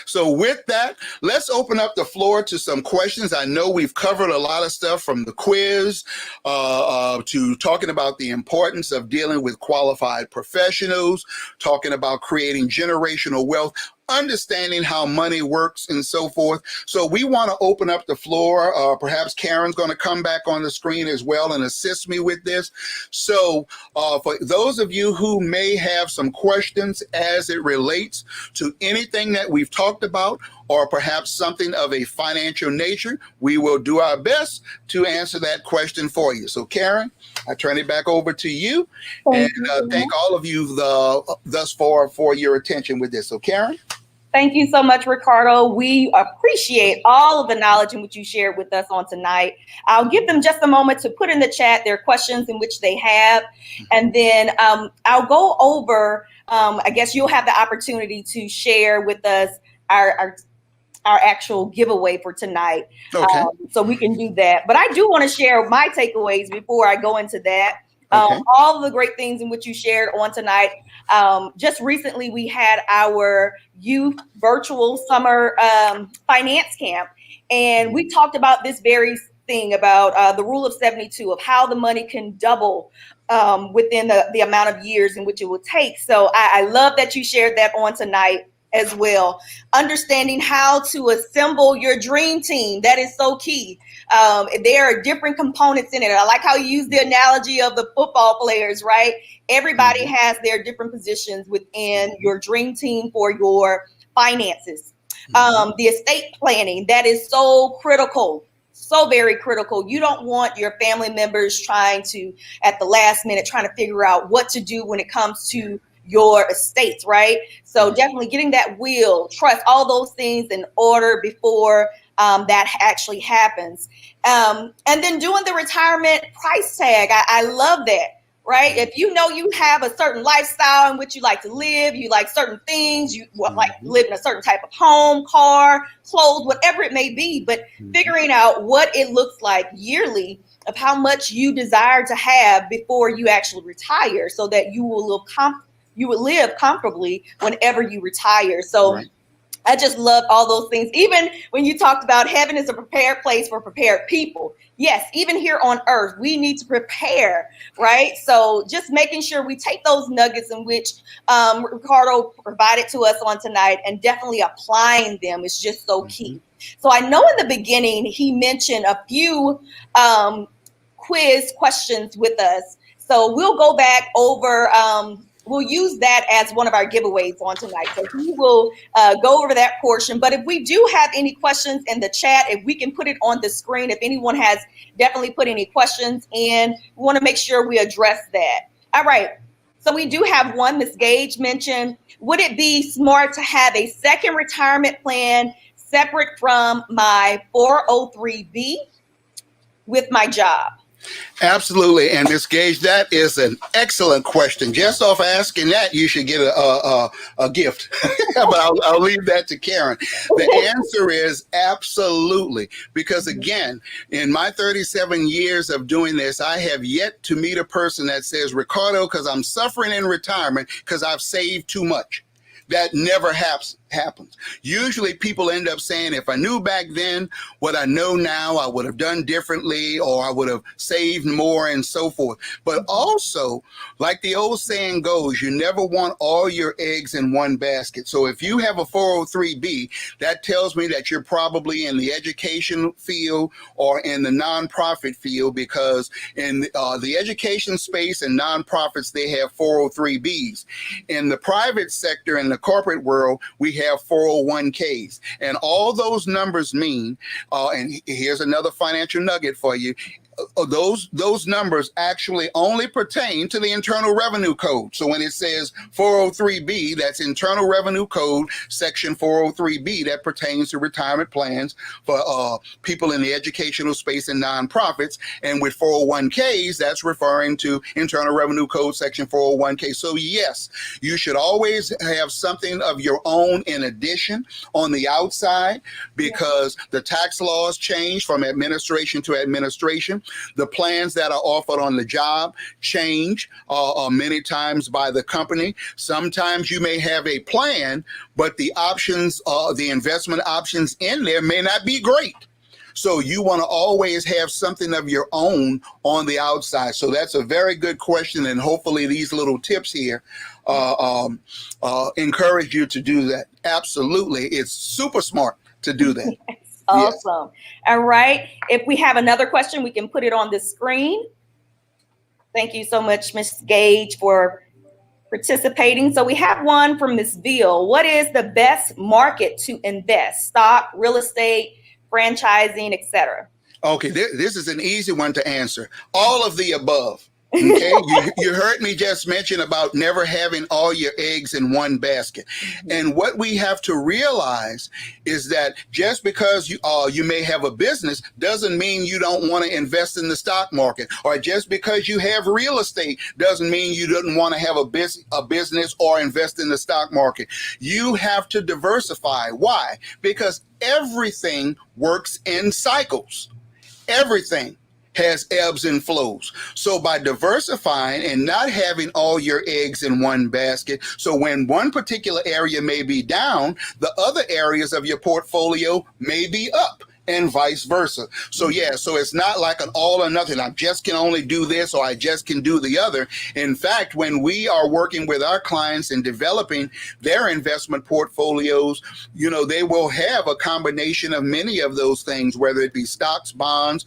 So with that, let's open up the floor to some questions. I know we've covered a lot of stuff, from the quiz to talking about the importance of dealing with qualified professionals, talking about creating generational wealth, understanding how money works, and so forth. So we want to open up the floor. Perhaps Karen's going to come back on the screen as well and assist me with this. So for those of you who may have some questions as it relates to anything that we've talked about, or perhaps something of a financial nature, we will do our best to answer that question for you. So Karen, I turn it back over to you. Thank you. Thank all of you thus far for your attention with this. So Karen? Thank you so much, Ricardo. We appreciate all of the knowledge in which you shared with us on tonight. I'll give them just a moment to put in the chat their questions in which they have. And then I'll go over, I guess you'll have the opportunity to share with us our actual giveaway for tonight. Okay. So we can do that. But I do want to share my takeaways before I go into that. Okay. All of the great things in which you shared on tonight. Just recently, we had our youth virtual summer finance camp, and we talked about this very thing about the rule of 72, of how the money can double within the amount of years in which it will take. So I love that you shared that on tonight as well. Understanding how to assemble your dream team. That is so key. There are different components in it. I like how you use the analogy of the football players, right? Everybody has their different positions within your dream team for your finances. The estate planning, that is so critical. So very critical. You don't want your family members trying to, at the last minute, trying to figure out what to do when it comes to your estates, right? So definitely getting that will, trust, all those things in order before that actually happens. And then doing the retirement price tag. I love that, right? If you know you have a certain lifestyle in which you like to live, you like certain things, you like live in a certain type of home, car, clothes, whatever it may be, but figuring out what it looks like yearly of how much you desire to have before you actually retire, so that you will live comfortably whenever you retire. So I just love all those things. Even when you talked about heaven is a prepared place for prepared people. Yes, even here on earth, we need to prepare, right? So just making sure we take those nuggets in which Ricardo provided to us on tonight and definitely applying them is just so key. So I know in the beginning, he mentioned a few quiz questions with us. So we'll go back over, we'll use that as one of our giveaways on tonight. So we will go over that portion. But if we do have any questions in the chat, if we can put it on the screen, if anyone has definitely put any questions in, we want to make sure we address that. All right. So we do have one. Ms. Gage mentioned, would it be smart to have a second retirement plan separate from my 403B with my job? Absolutely. And Ms. Gage, that is an excellent question. Just off asking that, you should get a gift. But I'll leave that to Karen. The answer is absolutely. Because again, in my 37 years of doing this, I have yet to meet a person that says, Ricardo, because I'm suffering in retirement because I've saved too much. That never happens. Usually people end up saying, if I knew back then what I know now, I would have done differently, or I would have saved more and so forth. But also, like the old saying goes, you never want all your eggs in one basket. So if you have a 403B, that tells me that you're probably in the education field or in the nonprofit field, because in the education space and nonprofits, they have 403Bs. In the private sector and the corporate world, we have 401ks, and all those numbers mean, and here's another financial nugget for you, those numbers actually only pertain to the Internal Revenue Code. So when it says 403B, that's Internal Revenue Code, Section 403B, that pertains to retirement plans for people in the educational space and nonprofits. And with 401ks, that's referring to Internal Revenue Code, Section 401k. So yes, you should always have something of your own in addition on the outside, because the tax laws change from administration to administration. The plans that are offered on the job change many times by the company. Sometimes you may have a plan, but the options, the investment options in there may not be great. So you want to always have something of your own on the outside. So that's a very good question. And hopefully these little tips here encourage you to do that. Absolutely. It's super smart to do that. Awesome. Yes. All right. If we have another question, we can put it on the screen. Thank you so much, Ms. Gage, for participating. So we have one from Ms. Veal. What is the best market to invest? Stock, real estate, franchising, etc.? Okay, this is an easy one to answer. All of the above. Okay, you heard me just mention about never having all your eggs in one basket. And what we have to realize is that just because you may have a business doesn't mean you don't want to invest in the stock market, or just because you have real estate doesn't mean you don't want to have a business or invest in the stock market. You have to diversify. Why? Because everything works in cycles. Everything has ebbs and flows. So by diversifying and not having all your eggs in one basket, so when one particular area may be down, the other areas of your portfolio may be up, and vice versa. So so it's not like an all or nothing. I just can only do this, or I just can do the other. In fact, when we are working with our clients and developing their investment portfolios, they will have a combination of many of those things, whether it be stocks, bonds,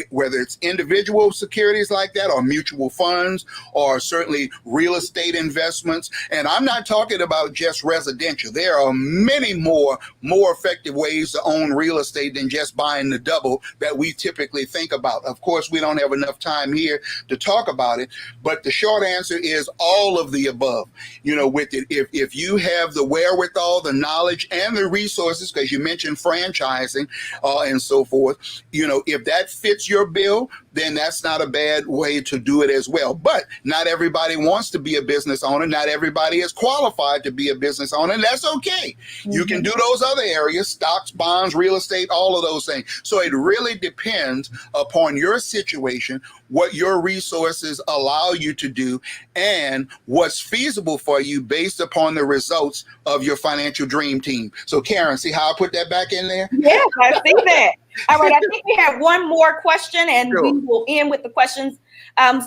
whether it's individual securities like that, or mutual funds, or certainly real estate investments. And I'm not talking about just residential. There are many more effective ways to own real estate than just buying the double that we typically think about. Of course, we don't have enough time here to talk about it, but the short answer is all of the above. With it, if you have the wherewithal, the knowledge, and the resources, because you mentioned franchising and so forth, if that fits your bill, then that's not a bad way to do it as well. But not everybody wants to be a business owner. Not everybody is qualified to be a business owner, and that's okay. You can do those other areas, stocks, bonds, real estate, all of those things. So it really depends upon your situation, what your resources allow you to do, and what's feasible for you based upon the results of your financial dream team. So Karen, see how I put that back in there? Yes, I see that. All right, I think we have one more question, and we will end with the questions.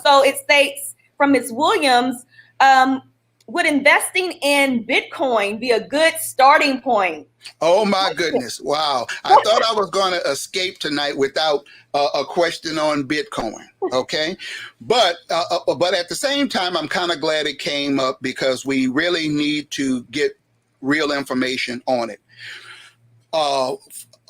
So it states from Ms. Williams, would investing in Bitcoin be a good starting point? Oh my goodness. Wow. I thought I was going to escape tonight without a question on Bitcoin. Okay. But at the same time, I'm kind of glad it came up, because we really need to get real information on it.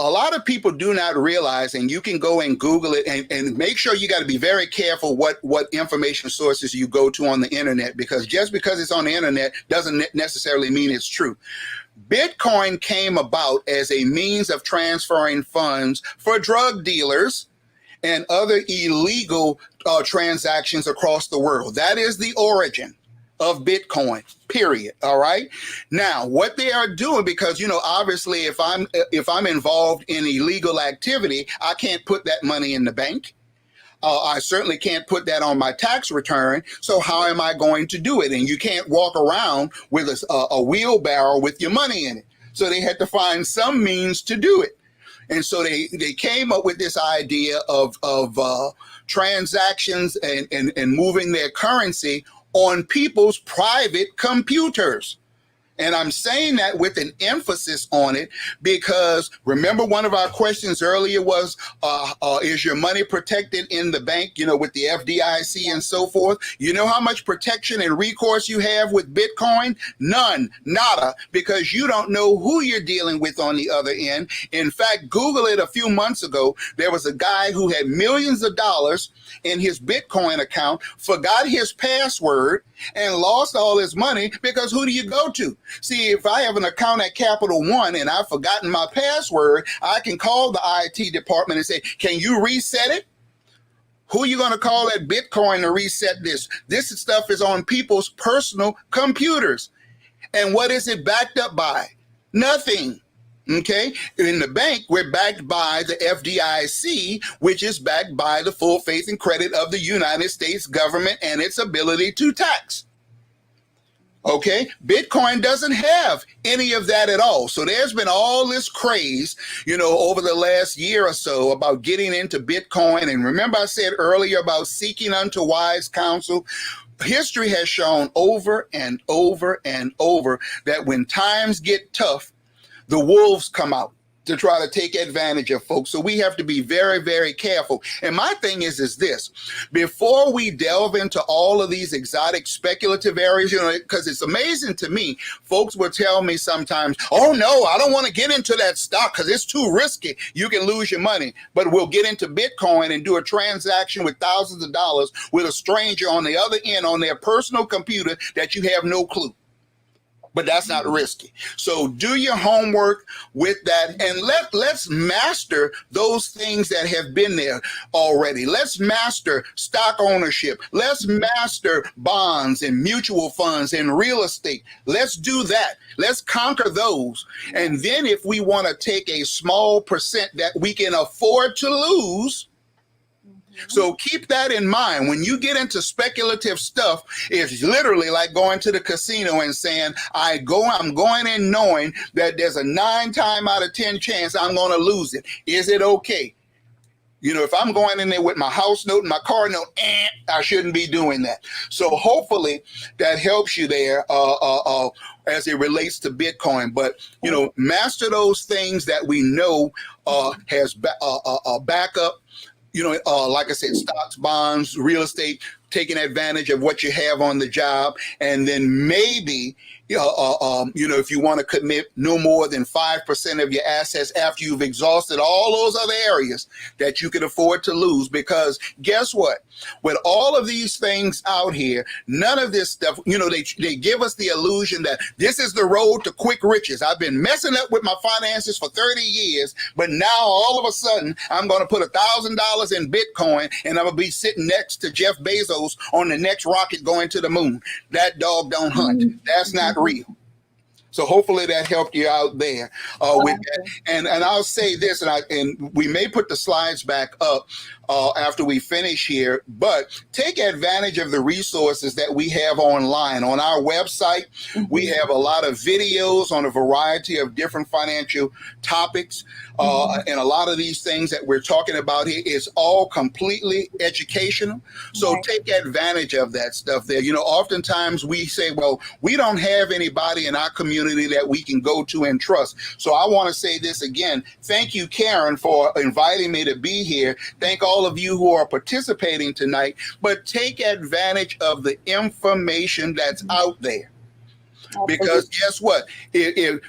A lot of people do not realize, and you can go and Google it, and make sure you got to be very careful what information sources you go to on the internet, because just because it's on the internet doesn't necessarily mean it's true. Bitcoin came about as a means of transferring funds for drug dealers and other illegal transactions across the world. That is the origin of Bitcoin, period. All right. Now, what they are doing, because, obviously, if I'm involved in illegal activity, I can't put that money in the bank. I certainly can't put that on my tax return. So how am I going to do it? And you can't walk around with a wheelbarrow with your money in it. So they had to find some means to do it. And so they came up with this idea of transactions and moving their currency on people's private computers. And I'm saying that with an emphasis on it, because remember, one of our questions earlier was, is your money protected in the bank, with the FDIC and so forth? You know how much protection and recourse you have with Bitcoin? None, nada, because you don't know who you're dealing with on the other end. In fact, Google it a few months ago. There was a guy who had millions of dollars in his Bitcoin account, forgot his password, and lost all his money, because who do you go to? See, if I have an account at Capital One and I've forgotten my password, I can call the IT department and say, can you reset it? Who are you going to call at Bitcoin to reset this? This stuff is on people's personal computers. And what is it backed up by? Nothing. Okay. In the bank, we're backed by the FDIC, which is backed by the full faith and credit of the United States government and its ability to tax. Okay, Bitcoin doesn't have any of that at all. So there's been all this craze, over the last year or so about getting into Bitcoin. And remember, I said earlier about seeking unto wise counsel. History has shown over and over and over that when times get tough, the wolves come out. to try to take advantage of folks. So we have to be very, very careful. And my thing is this, before we delve into all of these exotic speculative areas, because it's amazing to me, folks will tell me sometimes, oh no, I don't want to get into that stock because it's too risky. You can lose your money. But we'll get into Bitcoin and do a transaction with thousands of dollars with a stranger on the other end on their personal computer that you have no clue. But that's not risky. So do your homework with that, and let's master those things that have been there already. Let's master stock ownership. Let's master bonds and mutual funds and real estate. Let's do that. Let's conquer those. And then if we want to take a small percent that we can afford to lose, so keep that in mind. When you get into speculative stuff, it's literally like going to the casino and saying, I'm going in knowing that there's a 9 times out of 10 chance I'm going to lose it. Is it okay? If I'm going in there with my house note and my car note, I shouldn't be doing that. So hopefully that helps you there as it relates to Bitcoin. But, master those things that we know has a backup. Like I said, stocks, bonds, real estate, taking advantage of what you have on the job. And then maybe, if you want to commit no more than 5% of your assets after you've exhausted all those other areas that you can afford to lose. Because guess what? With all of these things out here, none of this stuff, they give us the illusion that this is the road to quick riches. I've been messing up with my finances for 30 years, but now all of a sudden I'm going to put $1,000 in Bitcoin and I'm going to be sitting next to Jeff Bezos on the next rocket going to the moon. That dog don't hunt. That's not real. So hopefully that helped you out there with that. And I'll say this, and we may put the slides back up after we finish here, but take advantage of the resources that we have online. On our website, we have a lot of videos on a variety of different financial topics. And a lot of these things that we're talking about here is all completely educational. So take advantage of that stuff there. Oftentimes we say, well, we don't have anybody in our community that we can go to and trust. So I want to say this again. Thank you, Karen, for inviting me to be here. Thank all of you who are participating tonight, but take advantage of the information that's out there. Because guess what? If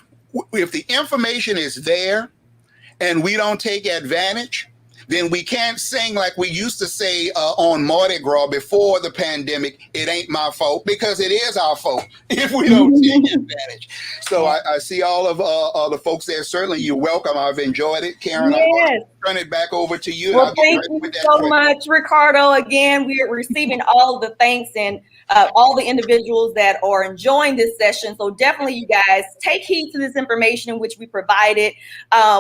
the information is there and we don't take advantage, then we can't sing like we used to say on Mardi Gras before the pandemic, it ain't my fault, because it is our fault if we don't take advantage. So I see all of the folks there. Certainly you're welcome. I've enjoyed it. Karen, I'm going to turn it back over to you. Well, thank you so much, Ricardo. Again, we are receiving all the thanks and all the individuals that are enjoying this session. So definitely, you guys, take heed to this information which we provided.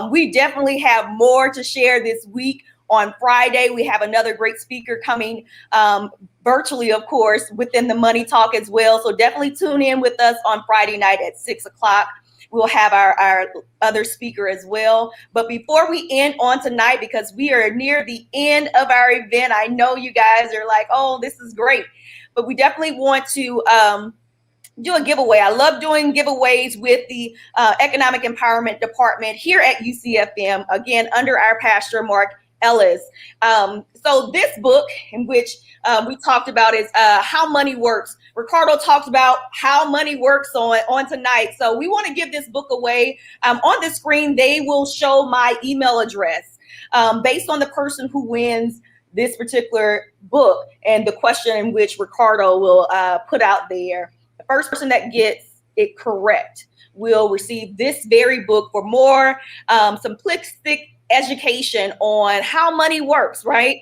We definitely have more to share this week. On Friday, we have another great speaker coming virtually, of course, within the Money Talk as well. So definitely tune in with us on Friday night at 6 o'clock. We'll have our other speaker as well. But before we end on tonight, because we are near the end of our event, I know you guys are like, oh, this is great. But we definitely want to do a giveaway. I love doing giveaways with the Economic Empowerment Department here at UCFM, again, under our pastor, Mark Ellis. So this book in which we talked about is How Money Works. Ricardo talked about how money works on tonight. So we want to give this book away. On the screen, they will show my email address based on the person who wins this particular book and the question in which Ricardo will put out there. The first person that gets it correct will receive this very book for more simplistic education on how money works, right?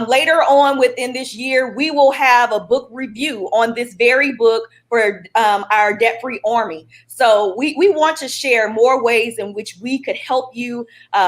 Later on within this year, we will have a book review on this very book for our debt-free army. So we want to share more ways in which we could help you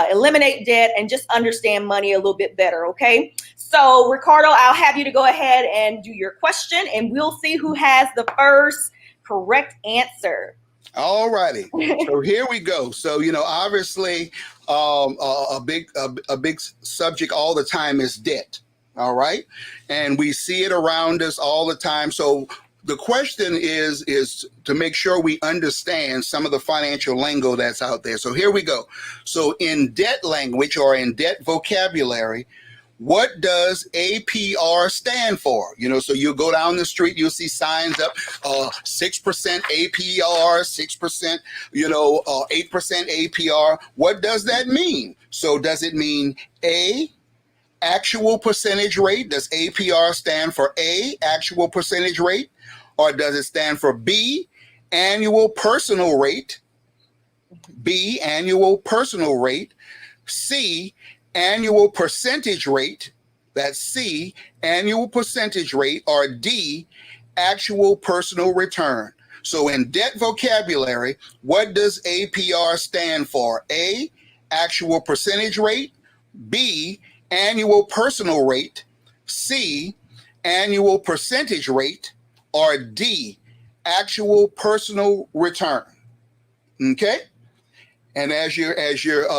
eliminate debt and just understand money a little bit better, okay? So Ricardo, I'll have you to go ahead and do your question, and we'll see who has the first correct answer. All righty. So here we go. So, obviously, a big subject all the time is debt. All right. And we see it around us all the time. So the question is to make sure we understand some of the financial lingo that's out there. So here we go. So in debt language or in debt vocabulary, what does APR stand for? So you go down the street, you'll see signs up, 6% APR, 6%, 8% APR. What does that mean? So does it mean A, actual percentage rate? Does APR stand for A, actual percentage rate? Or does it stand for B, annual personal rate? B, annual personal rate. C, annual percentage rate. That's C, annual percentage rate. Or D, actual personal return. So in debt vocabulary, what does APR stand for? A, actual percentage rate. B, annual personal rate. C, annual percentage rate. Or D, actual personal return. Okay? And as you're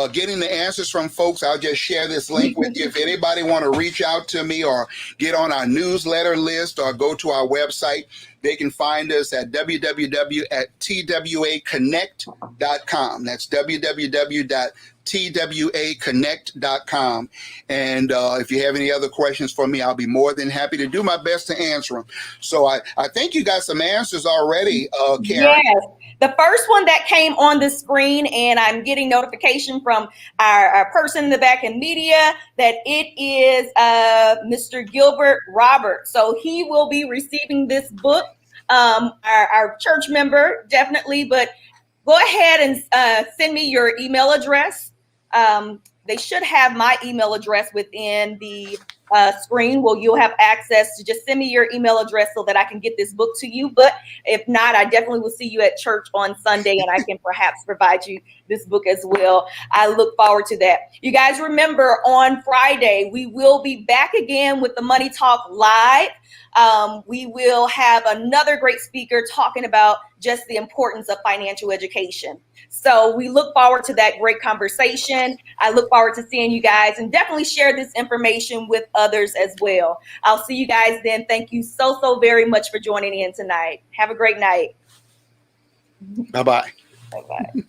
getting the answers from folks, I'll just share this link with you. If anybody want to reach out to me or get on our newsletter list or go to our website, they can find us at www.twaconnect.com. That's www.twaconnect.com. And if you have any other questions for me, I'll be more than happy to do my best to answer them. So I think you got some answers already, Karen. Yes. The first one that came on the screen, and I'm getting notification from our person in the back in media that it is Mr. Gilbert Roberts. So he will be receiving this book, our church member, definitely. But go ahead and send me your email address. They should have my email address within the screen. Well, you'll have access to just send me your email address so that I can get this book to you. But if not, I definitely will see you at church on Sunday, and I can perhaps provide you this book as well. I look forward to that. You guys remember, on Friday, we will be back again with the Money Talk Live. We will have another great speaker talking about just the importance of financial education. So we look forward to that great conversation. I look forward to seeing you guys, and definitely share this information with others as well. I'll see you guys then. Thank you so very much for joining in tonight. Have a great night. Bye-bye. Bye-bye.